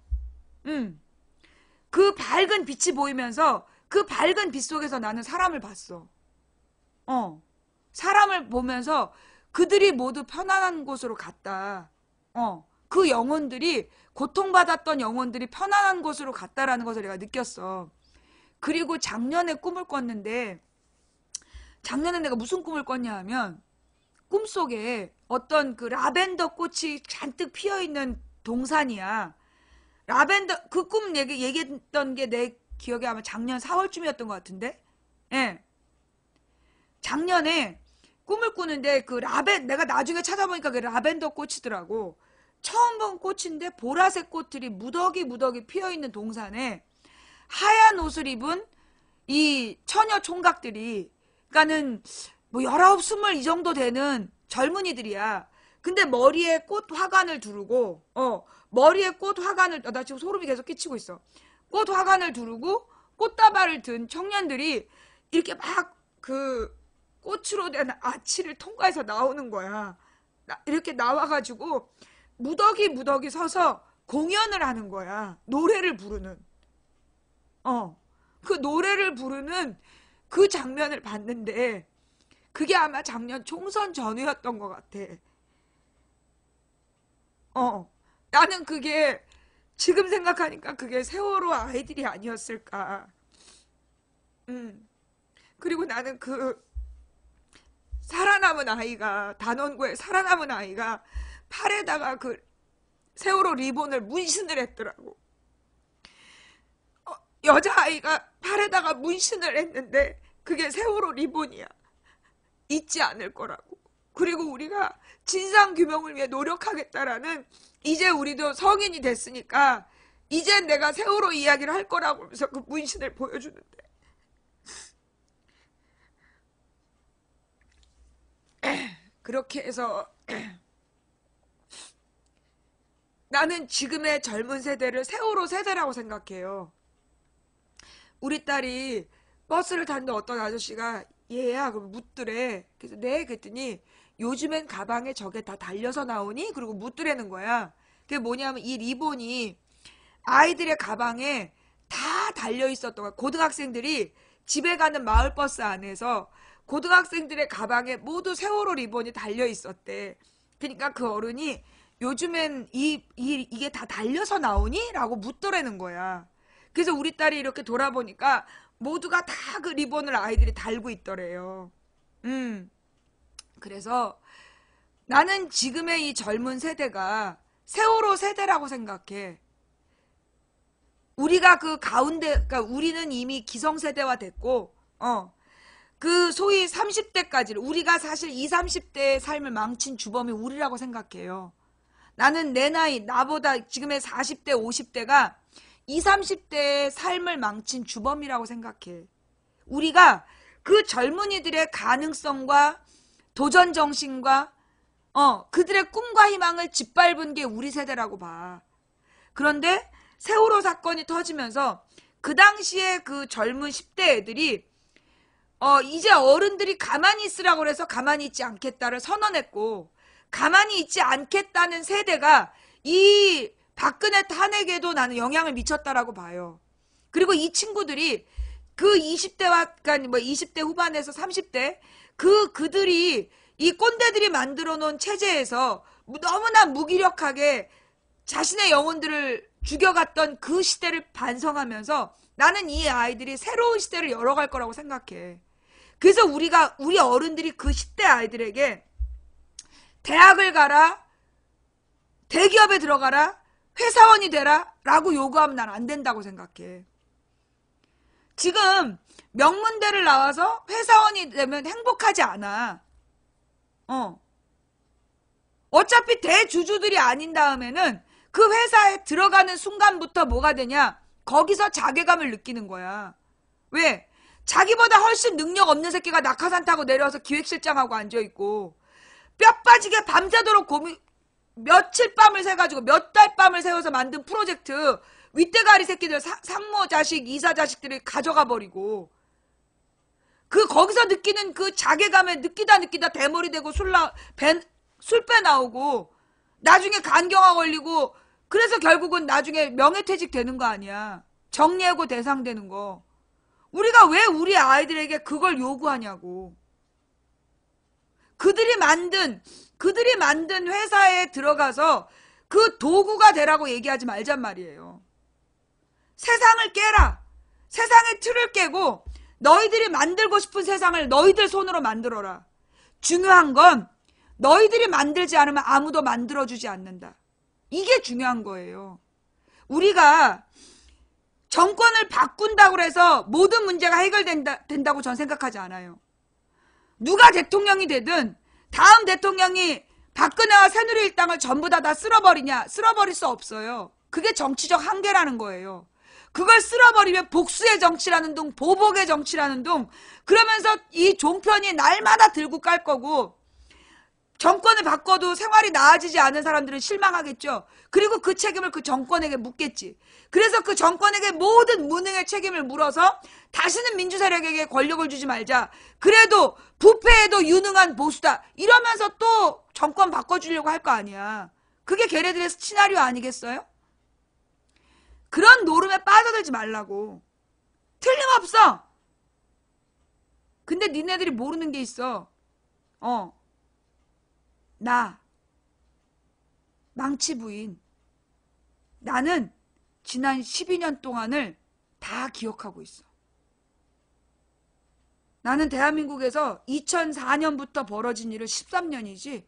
Speaker 1: 그 밝은 빛이 보이면서 그 밝은 빛 속에서 나는 사람을 봤어. 사람을 보면서 그들이 모두 편안한 곳으로 갔다. 그 영혼들이, 고통받았던 영혼들이 편안한 곳으로 갔다라는 것을 내가 느꼈어. 그리고 작년에 꿈을 꿨는데, 작년에 내가 무슨 꿈을 꿨냐 하면, 꿈속에 어떤 라벤더 꽃이 잔뜩 피어있는 동산이야. 라벤더, 그 꿈 얘기했던 게 내 기억에 아마 작년 4월쯤이었던 것 같은데? 예. 작년에 꿈을 꾸는데 내가 나중에 찾아보니까 그 라벤더 꽃이더라고. 처음 본 꽃인데 보라색 꽃들이 무더기 피어있는 동산에 하얀 옷을 입은 이 처녀 총각들이, 그러니까는 뭐 19, 20 이 정도 되는 젊은이들이야. 근데 머리에 꽃 화관을 두르고, 머리에 꽃 화관을, 나 지금 소름이 계속 끼치고 있어. 꽃 화관을 두르고 꽃다발을 든 청년들이 이렇게 막 꽃으로 된 아치를 통과해서 나오는 거야. 이렇게 나와가지고 무더기 서서 공연을 하는 거야. 노래를 부르는. 그 노래를 부르는 그 장면을 봤는데 그게 아마 작년 총선 전후였던 것 같아. 나는 그게 지금 생각하니까 그게 세월호 아이들이 아니었을까. 그리고 나는 살아남은 아이가, 단원고에 살아남은 아이가 팔에다가 세월호 리본을 문신을 했더라고. 여자아이가 팔에다가 문신을 했는데 그게 세월호 리본이야. 잊지 않을 거라고. 그리고 우리가 진상규명을 위해 노력하겠다라는, 이제 우리도 성인이 됐으니까 이제 내가 세월호 이야기를 할 거라고 하면서 그 문신을 보여주는데 그렇게 해서 나는 지금의 젊은 세대를 세월호 세대라고 생각해요. 우리 딸이 버스를 타는데 어떤 아저씨가 얘야 그럼 묻더래. 그래서 네 그랬더니 요즘엔 가방에 저게 다 달려서 나오니? 그리고 묻더라는 거야. 그게 뭐냐면 이 리본이 아이들의 가방에 다 달려 있었던 거야. 고등학생들이 집에 가는 마을버스 안에서 고등학생들의 가방에 모두 세월호 리본이 달려 있었대. 그러니까 그 어른이 요즘엔 이게 다 달려서 나오니? 라고 묻더라는 거야. 그래서 우리 딸이 이렇게 돌아보니까 모두가 다 그 리본을 아이들이 달고 있더래요. 그래서 나는 지금의 이 젊은 세대가 세월호 세대라고 생각해. 우리가 그 가운데, 그러니까 우리는 이미 기성세대화 됐고, 그 소위 30대까지, 우리가 사실 20, 30대의 삶을 망친 주범이 우리라고 생각해요. 나는 내 나이, 나보다 지금의 40대, 50대가 20, 30대의 삶을 망친 주범이라고 생각해. 우리가 그 젊은이들의 가능성과 도전 정신과 그들의 꿈과 희망을 짓밟은 게 우리 세대라고 봐. 그런데 세월호 사건이 터지면서 그 당시에 그 젊은 10대 애들이 이제 어른들이 가만히 있으라고 해서 가만히 있지 않겠다를 선언했고 가만히 있지 않겠다는 세대가 이 박근혜 탄핵에도 나는 영향을 미쳤다라고 봐요. 그리고 이 친구들이 그 20대와 그러니까 뭐 20대 후반에서 30대 그들이 이 꼰대들이 만들어 놓은 체제에서 너무나 무기력하게 자신의 영혼들을 죽여갔던 그 시대를 반성하면서 나는 이 아이들이 새로운 시대를 열어갈 거라고 생각해. 그래서 우리 어른들이 그 10대 아이들에게 대학을 가라, 대기업에 들어가라, 회사원이 되라 라고 요구하면 난 안 된다고 생각해. 지금 명문대를 나와서 회사원이 되면 행복하지 않아. 어차피 대주주들이 아닌 다음에는 그 회사에 들어가는 순간부터 뭐가 되냐? 거기서 자괴감을 느끼는 거야. 왜? 자기보다 훨씬 능력 없는 새끼가 낙하산 타고 내려와서 기획실장하고 앉아있고 뼈 빠지게 밤새도록 며칠 밤을 새가지고 몇 달 밤을 새워서 만든 프로젝트 윗대가리 새끼들 상무 자식 이사 자식들이 가져가 버리고 거기서 느끼는 그 자괴감에 느끼다 대머리 되고 술 빼 나오고 나중에 간경화 걸리고 그래서 결국은 나중에 명예퇴직 되는 거 아니야. 정리해고 대상 되는 거. 우리가 왜 우리 아이들에게 그걸 요구하냐고. 그들이 만든 회사에 들어가서 그 도구가 되라고 얘기하지 말잔 말이에요. 세상을 깨라. 세상의 틀을 깨고 너희들이 만들고 싶은 세상을 너희들 손으로 만들어라. 중요한 건 너희들이 만들지 않으면 아무도 만들어주지 않는다. 이게 중요한 거예요. 우리가 정권을 바꾼다고 해서 모든 문제가 해결된다고 전 생각하지 않아요. 누가 대통령이 되든 다음 대통령이 박근혜와 새누리일당을 전부 다 쓸어버리냐? 쓸어버릴 수 없어요. 그게 정치적 한계라는 거예요. 그걸 쓸어버리면 복수의 정치라는 둥, 보복의 정치라는 둥, 그러면서 이 종편이 날마다 들고 깔 거고 정권을 바꿔도 생활이 나아지지 않은 사람들은 실망하겠죠. 그리고 그 책임을 그 정권에게 묻겠지. 그래서 그 정권에게 모든 무능의 책임을 물어서 다시는 민주세력에게 권력을 주지 말자. 그래도 부패에도 유능한 보수다. 이러면서 또 정권 바꿔주려고 할 거 아니야. 그게 걔네들의 시나리오 아니겠어요? 그런 노름에 빠져들지 말라고. 틀림없어. 근데 니네들이 모르는 게 있어. 나 망치 부인. 나는 지난 12년 동안을 다 기억하고 있어. 나는 대한민국에서 2004년부터 벌어진 일을 13년이지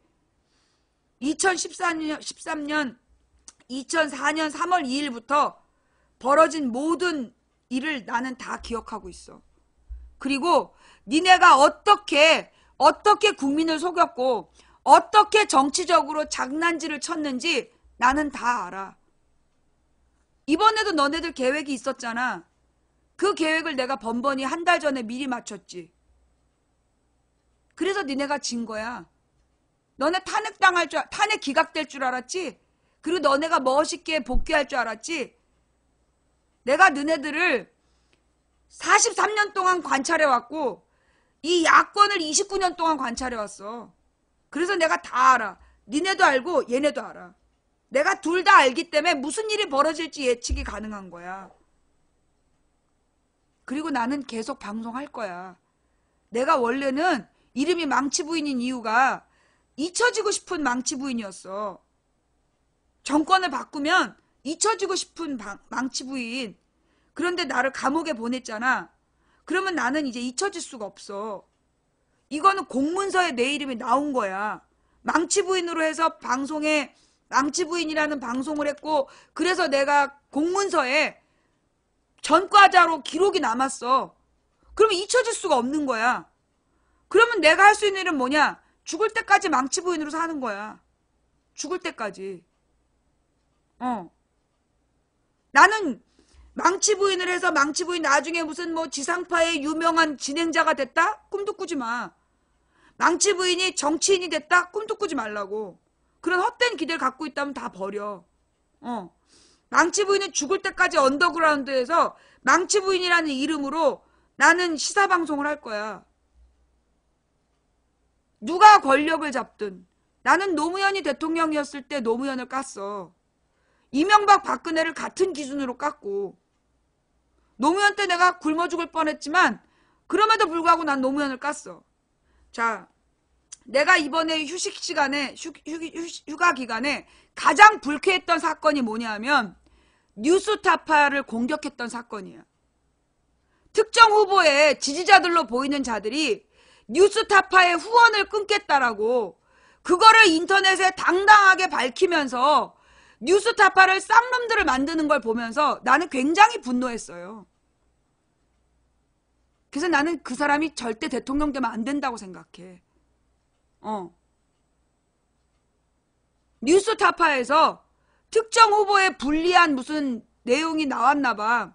Speaker 1: 2004년 2004년 3월 2일부터 벌어진 모든 일을 나는 다 기억하고 있어. 그리고 니네가 어떻게 국민을 속였고 어떻게 정치적으로 장난질을 쳤는지 나는 다 알아. 이번에도 너네들 계획이 있었잖아. 그 계획을 내가 번번이 한 달 전에 미리 맞췄지. 그래서 니네가 진 거야. 너네 탄핵 기각될 줄 알았지? 그리고 너네가 멋있게 복귀할 줄 알았지? 내가 너네들을 43년 동안 관찰해왔고 이 야권을 29년 동안 관찰해왔어. 그래서 내가 다 알아. 니네도 알고 얘네도 알아. 내가 둘 다 알기 때문에 무슨 일이 벌어질지 예측이 가능한 거야. 그리고 나는 계속 방송할 거야. 내가 원래는 이름이 망치부인인 이유가 잊혀지고 싶은 망치부인이었어. 정권을 바꾸면 잊혀지고 싶은 망치부인. 그런데 나를 감옥에 보냈잖아. 그러면 나는 이제 잊혀질 수가 없어. 이거는 공문서에 내 이름이 나온 거야. 망치부인으로 해서 방송에 망치부인이라는 방송을 했고 그래서 내가 공문서에 전과자로 기록이 남았어. 그러면 잊혀질 수가 없는 거야. 그러면 내가 할 수 있는 일은 뭐냐? 죽을 때까지 망치부인으로 사는 거야. 죽을 때까지. 나는 망치부인을 해서 망치부인 나중에 무슨 뭐 지상파의 유명한 진행자가 됐다? 꿈도 꾸지 마. 망치부인이 정치인이 됐다? 꿈도 꾸지 말라고. 그런 헛된 기대를 갖고 있다면 다 버려. 망치부인은 죽을 때까지 언더그라운드에서 망치부인이라는 이름으로 나는 시사방송을 할 거야. 누가 권력을 잡든 나는 노무현이 대통령이었을 때 노무현을 깠어. 이명박 박근혜를 같은 기준으로 깠고 노무현 때 내가 굶어 죽을 뻔했지만 그럼에도 불구하고 난 노무현을 깠어. 자, 내가 이번에 휴가 기간에 가장 불쾌했던 사건이 뭐냐 하면 뉴스타파를 공격했던 사건이야. 특정 후보의 지지자들로 보이는 자들이 뉴스타파의 후원을 끊겠다라고 그거를 인터넷에 당당하게 밝히면서 뉴스타파를 쌍놈들을 만드는 걸 보면서 나는 굉장히 분노했어요. 그래서 나는 그 사람이 절대 대통령 되면 안 된다고 생각해. 뉴스타파에서 특정 후보에 불리한 무슨 내용이 나왔나 봐.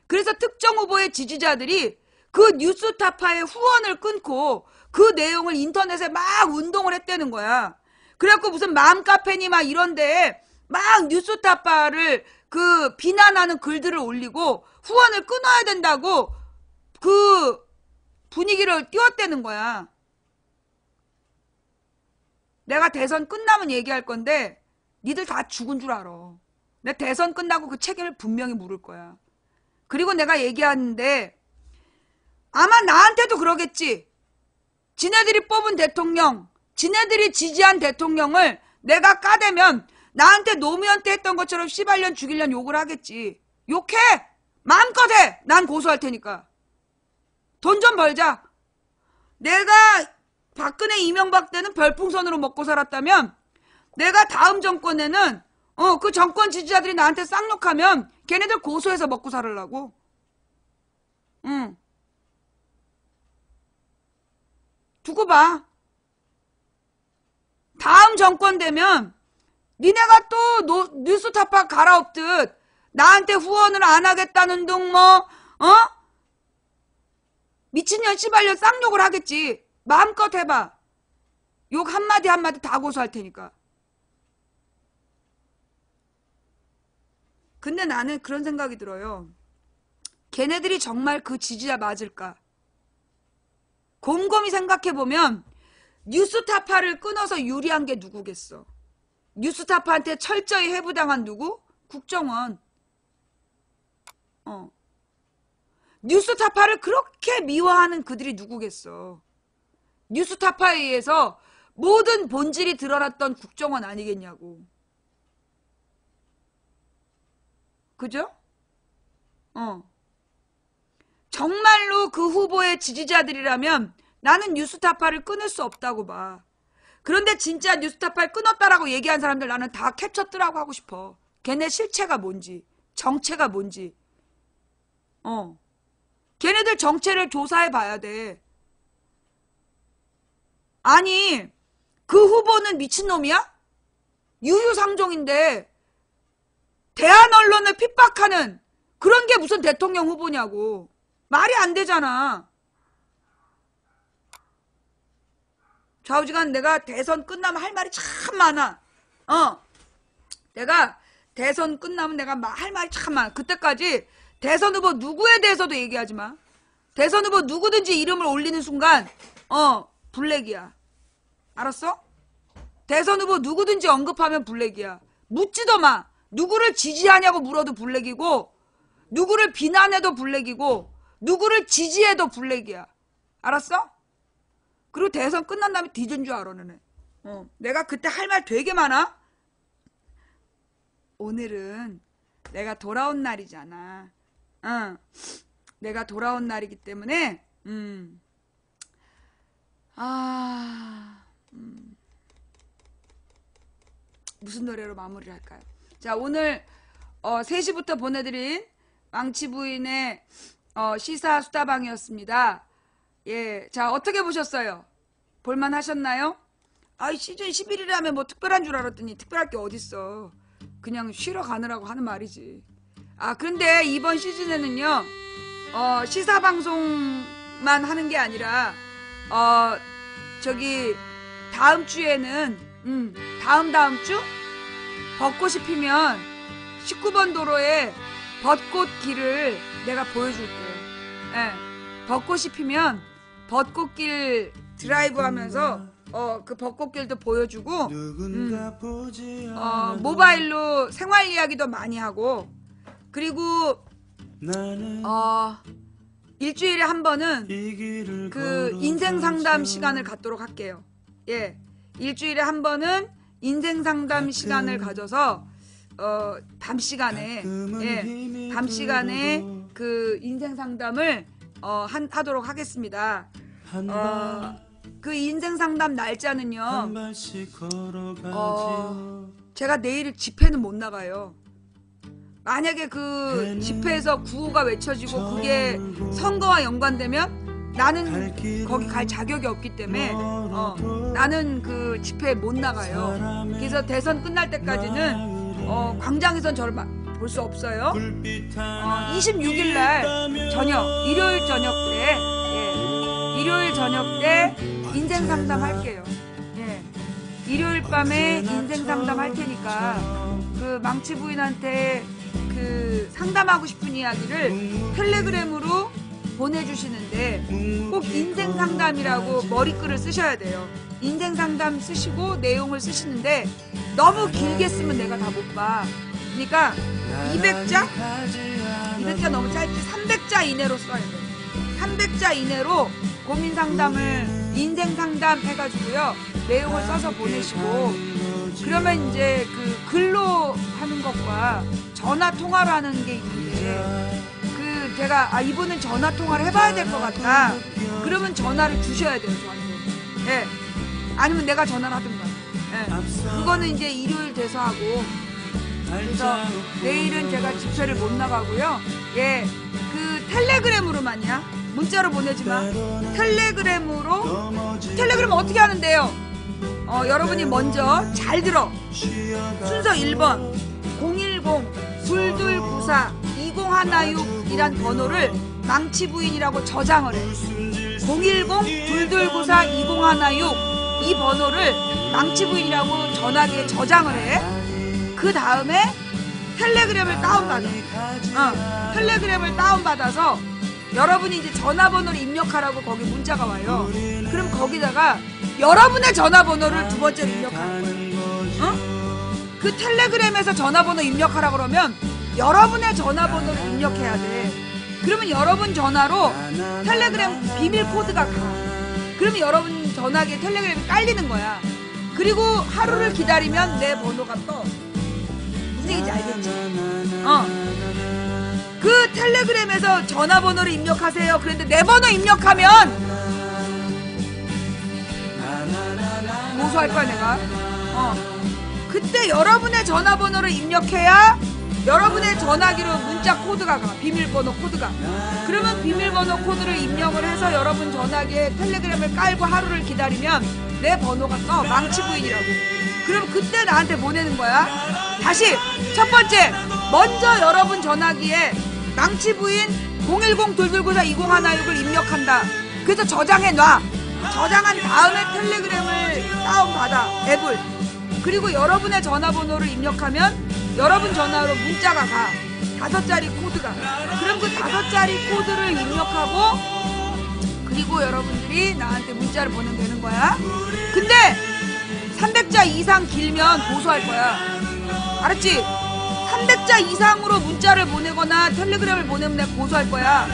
Speaker 1: 그래서 특정 후보의 지지자들이 그 뉴스타파의 후원을 끊고 그 내용을 인터넷에 막 운동을 했다는 거야. 그래갖고 무슨 맘카페니 막 이런데 막 뉴스타파를 그 비난하는 글들을 올리고 후원을 끊어야 된다고 그 분위기를 띄웠다는 거야. 내가 대선 끝나면 얘기할 건데 니들 다 죽은 줄 알아. 내 대선 끝나고 그 책임을 분명히 물을 거야. 그리고 내가 얘기하는데 아마 나한테도 그러겠지. 지네들이 뽑은 대통령, 지네들이 지지한 대통령을 내가 까대면 나한테 노무현 때 했던 것처럼 씨발년 죽일년 욕을 하겠지. 욕해! 마음껏 해! 난 고소할 테니까. 돈 좀 벌자. 내가 박근혜 이명박 때는 별풍선으로 먹고 살았다면 내가 다음 정권에는 그 정권 지지자들이 나한테 쌍욕하면 걔네들 고소해서 먹고 살으려고. 응. 두고 봐. 다음 정권 되면 니네가 또 뉴스타파 갈아엎듯 나한테 후원을 안 하겠다는 둥 미친년 씨발년 쌍욕을 하겠지. 마음껏 해봐. 욕 한마디 한마디 다 고소할 테니까. 근데 나는 그런 생각이 들어요. 걔네들이 정말 그 지지자 맞을까? 곰곰이 생각해보면 뉴스타파를 끊어서 유리한 게 누구겠어? 뉴스타파한테 철저히 해부당한 누구? 국정원. 뉴스타파를 그렇게 미워하는 그들이 누구겠어? 뉴스타파에 의해서 모든 본질이 드러났던 국정원 아니겠냐고. 그죠? 정말로 그 후보의 지지자들이라면 나는 뉴스타파를 끊을 수 없다고 봐. 그런데 진짜 뉴스타파를 끊었다라고 얘기한 사람들 나는 다 캡처 뜨라고 하고 싶어. 걔네 실체가 뭔지, 정체가 뭔지. 걔네들 정체를 조사해 봐야 돼. 아니, 그 후보는 미친놈이야? 유유상종인데 대한 언론을 핍박하는 그런 게 무슨 대통령 후보냐고. 말이 안 되잖아. 좌우지간 내가 대선 끝나면 할 말이 참 많아. 내가 대선 끝나면 내가 할 말이 참 많아. 그때까지 대선 후보 누구에 대해서도 얘기하지 마. 대선 후보 누구든지 이름을 올리는 순간 블랙이야. 알았어? 대선 후보 누구든지 언급하면 블랙이야. 묻지도 마. 누구를 지지하냐고 물어도 블랙이고, 누구를 비난해도 블랙이고, 누구를 지지해도 블랙이야. 알았어? 그리고 대선 끝난 다음에 뒤진 줄 알아, 너네. 내가 그때 할 말 되게 많아? 오늘은 내가 돌아온 날이잖아. 내가 돌아온 날이기 때문에, 무슨 노래로 마무리를 할까요? 자, 오늘 3시부터 보내드린 망치 부인의 시사 수다방이었습니다. 예, 자, 어떻게 보셨어요? 볼만 하셨나요? 시즌 11일에 하면 뭐 특별한 줄 알았더니 특별할 게 어딨어. 그냥 쉬러 가느라고 하는 말이지. 그런데 이번 시즌에는요, 시사 방송만 하는 게 아니라, 다음 주에는, 다음 주? 벚꽃이 피면 19번 도로에 벚꽃 길을 내가 보여줄게요. 예. 벚꽃이 피면 벚꽃길 드라이브 하면서 그 벚꽃길도 보여주고 모바일로 생활 이야기도 많이 하고 그리고 일주일에 한 번은 그 인생 상담 시간을 갖도록 할게요. 예. 일주일에 한 번은 인생 상담 시간을 가져서 밤 시간에 그 인생 상담을 하도록 하겠습니다. 그 인생 상담 날짜는요. 제가 내일 집회는 못 나가요. 만약에 그 집회에서 구호가 외쳐지고 그게 선거와 연관되면 나는 거기 갈 자격이 없기 때문에 나는 그 집회에 못 나가요. 그래서 대선 끝날 때까지는 광장에선 저를 볼 수 없어요. 26일 날 저녁, 일요일 저녁 때, 일요일 저녁 때 인생 상담 할게요. 예. 일요일 밤에 인생 상담 할 테니까 그 망치 부인한테 그 상담하고 싶은 이야기를 텔레그램으로 보내주시는데 꼭 인생 상담이라고 머리글을 쓰셔야 돼요. 인생 상담 쓰시고 내용을 쓰시는데 너무 길게 쓰면 내가 다 못 봐. 그러니까 200자 너무 짧지 300자 이내로 써야 돼요. 300자 이내로 고민 상담을 인생 상담 해가지고요. 내용을 써서 보내시고 그러면 이제 그 글로 하는 것과 전화 통화를 하는 게 있는데 제가 이분은 전화 통화를 해봐야 될 것 같다. 그러면 전화를 주셔야 돼요, 저한테. 예. 아니면 내가 전화를 하든가. 예. 그거는 이제 일요일 돼서 하고. 그래서 내일은 제가 집회를 못 나가고요. 예. 그 텔레그램으로만이야. 문자로 보내지 마. 텔레그램 어떻게 하는데요? 여러분이 먼저 잘 들어. 순서 1번 010-2294-2016이란 번호를 망치부인이라고 저장을 해. 010-2294-2016 이 번호를 망치부인이라고 전화기에 저장을 해. 그 다음에 텔레그램을 다운받아. 텔레그램을 다운받아서 여러분이 이제 전화번호를 입력하라고 거기 문자가 와요. 그럼 거기다가 여러분의 전화번호를 두 번째로 입력하는 거예요. 그 텔레그램에서 전화번호 입력하라 그러면 여러분의 전화번호를 입력해야 돼. 그러면 여러분 전화로 텔레그램 비밀 코드가 가. 그러면 여러분 전화기에 텔레그램이 깔리는 거야. 그리고 하루를 기다리면 내 번호가 떠. 무슨 얘기인지 알겠지? 그 텔레그램에서 전화번호를 입력하세요. 그런데 내 번호 입력하면 고소할 거야 내가. 그때 여러분의 전화번호를 입력해야 여러분의 전화기로 문자 코드가 가. 비밀번호 코드가. 그러면 비밀번호 코드를 입력을 해서 여러분 전화기에 텔레그램을 깔고 하루를 기다리면 내 번호가 떠. 망치부인이라고. 그럼 그때 나한테 보내는 거야. 다시 첫 번째 먼저 여러분 전화기에 망치부인 010-2294-2016을 입력한다. 그래서 저장해놔. 저장한 다음에 텔레그램을 다운받아, 앱을. 그리고 여러분의 전화번호를 입력하면 여러분 전화로 문자가 가. 5자리 코드가. 그럼 그 5자리 코드를 입력하고 그리고 여러분들이 나한테 문자를 보내면 되는 거야. 근데 300자 이상 길면 고소할 거야. 알았지? 300자 이상으로 문자를 보내거나 텔레그램을 보내면 내가 고소할 거야.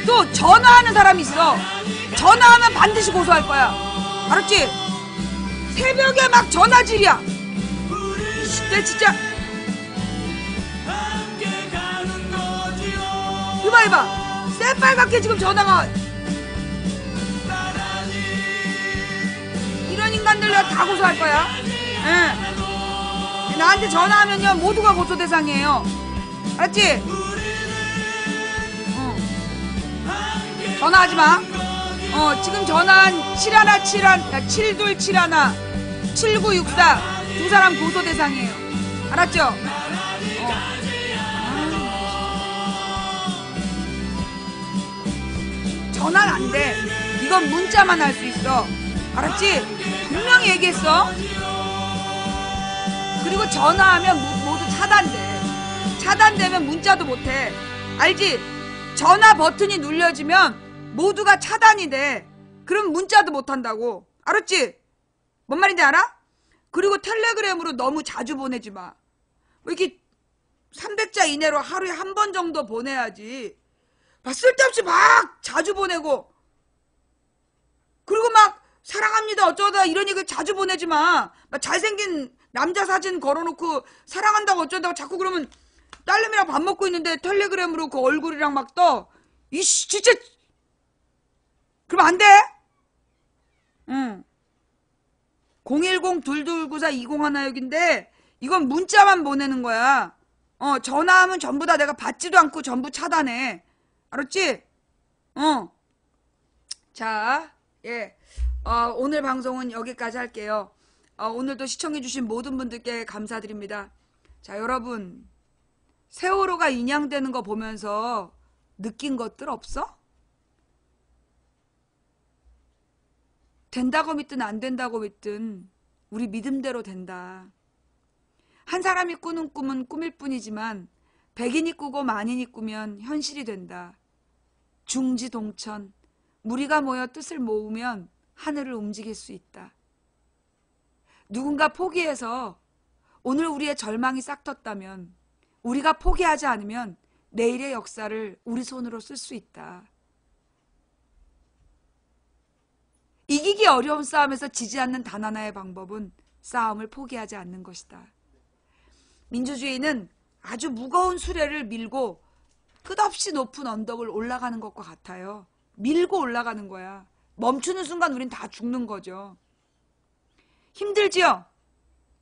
Speaker 1: 또 전화하는 사람이 있어. 전화하면 반드시 고소할 거야. 알았지? 새벽에 막 전화질이야. 내 진짜 이봐 새빨갛게 지금 전화가. 이런 인간들 내가 다 고소할 거야. 응. 나한테 전화하면요 모두가 고소 대상이에요. 알았지? 전화하지 마. 지금 전화한 7271-7964 두 사람 고소 대상이에요. 알았죠? 전화는 안 돼. 이건 문자만 할 수 있어. 알았지? 분명히 얘기했어. 그리고 전화하면 모두 차단돼. 차단되면 문자도 못해. 알지? 전화 버튼이 눌려지면 모두가 차단이 돼. 그럼 문자도 못한다고. 알았지? 뭔 말인지 알아? 그리고 텔레그램으로 너무 자주 보내지 마. 뭐 이렇게 300자 이내로 하루에 한 번 정도 보내야지. 막 쓸데없이 막 자주 보내고 그리고 막 사랑합니다 어쩌다 이런 얘기 자주 보내지 마. 막 잘생긴 남자 사진 걸어놓고 사랑한다고 어쩌다고 자꾸 그러면 딸내미랑 밥 먹고 있는데 텔레그램으로 그 얼굴이랑 막 떠. 이씨 진짜 그러면 안 돼. 응. 010-2294-2016인데 이건 문자만 보내는 거야. 전화하면 전부 다 내가 받지도 않고 전부 차단해. 알았지? 자, 예. 오늘 방송은 여기까지 할게요. 오늘도 시청해주신 모든 분들께 감사드립니다. 자, 여러분. 세월호가 인양되는 거 보면서 느낀 것들 없어? 된다고 믿든 안 된다고 믿든 우리 믿음대로 된다. 한 사람이 꾸는 꿈은 꿈일 뿐이지만 백인이 꾸고 만인이 꾸면 현실이 된다. 중지동천, 무리가 모여 뜻을 모으면 하늘을 움직일 수 있다. 누군가 포기해서 오늘 우리의 절망이 싹텄다면 우리가 포기하지 않으면 내일의 역사를 우리 손으로 쓸 수 있다. 이기기 어려운 싸움에서 지지 않는 단 하나의 방법은 싸움을 포기하지 않는 것이다. 민주주의는 아주 무거운 수레를 밀고 끝없이 높은 언덕을 올라가는 것과 같아요. 밀고 올라가는 거야. 멈추는 순간 우린 다 죽는 거죠. 힘들지요?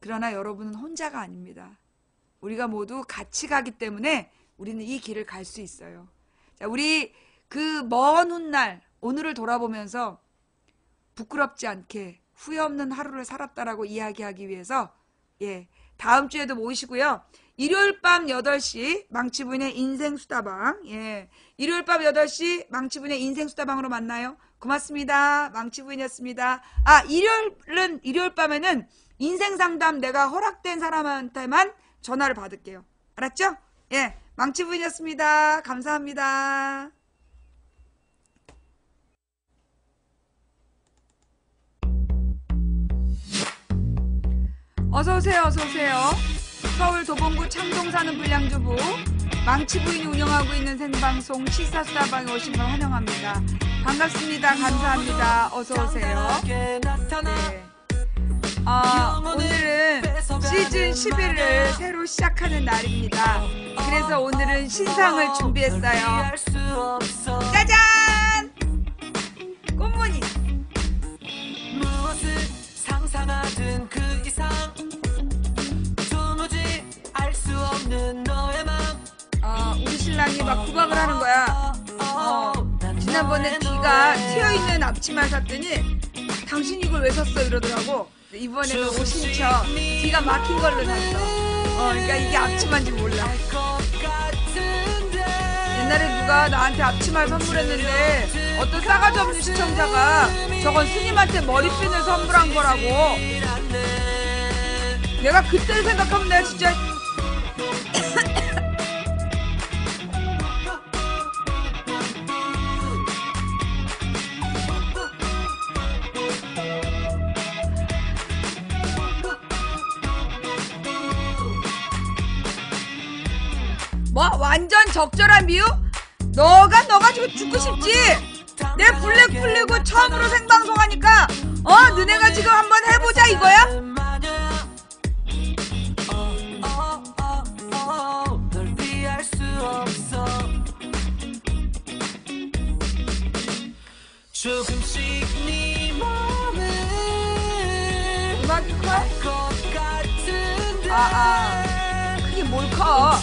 Speaker 1: 그러나 여러분은 혼자가 아닙니다. 우리가 모두 같이 가기 때문에 우리는 이 길을 갈 수 있어요. 자, 우리 그 먼 훗날 오늘을 돌아보면서 부끄럽지 않게 후회 없는 하루를 살았다라고 이야기하기 위해서 다음 주에도 모이시고요. 일요일 밤 8시 망치부인의 인생수다방. 일요일 밤 8시 망치부인의 인생수다방으로 만나요. 고맙습니다. 망치부인이었습니다. 일요일 밤에는 인생상담 내가 허락된 사람한테만 전화를 받을게요. 알았죠? 망치부인이었습니다. 감사합니다. 어서오세요. 어서오세요. 서울 도봉구 창동 사는 불량주부 망치부인이 운영하고 있는 생방송 시사수다방에 오신 걸 환영합니다. 반갑습니다. 감사합니다. 어서오세요. 오늘은 시즌 11을 새로 시작하는 날입니다. 그래서 오늘은 신상을 준비했어요. 짜잔! 꽃무늬.
Speaker 3: 무엇을 상상하든 그 이상 도무지 알 수 없는 너의 맘.
Speaker 1: 우리 신랑이 막 구박을 하는 거야. 지난번에 뒤가 튀어있는 앞치마를 샀더니 당신 이걸 왜 샀어 이러더라고. 이번에는 옷 신청 뒤가 막힌 걸로 샀어. 그러니까 이게 앞치마인지 몰라.
Speaker 3: 것 같은데
Speaker 1: 옛날에 누가 나한테 앞치마를 선물했는데 어떤 싸가지 없는 시청자가 저건 스님한테 머리핀을 선물한 거라고. 내가 그때를 생각하면 내가 진짜 뭐 완전 적절한 비유? 너가 너 가지고 죽고 싶지? 내 블랙 풀리고 처음으로 생방송하니까 너네가 지금 한번 해보자 이거야?
Speaker 3: 널 피할 수 없어 조금씩 네 맘을
Speaker 1: 음악이 커?
Speaker 3: 것 같은데
Speaker 1: 그게 뭘 커?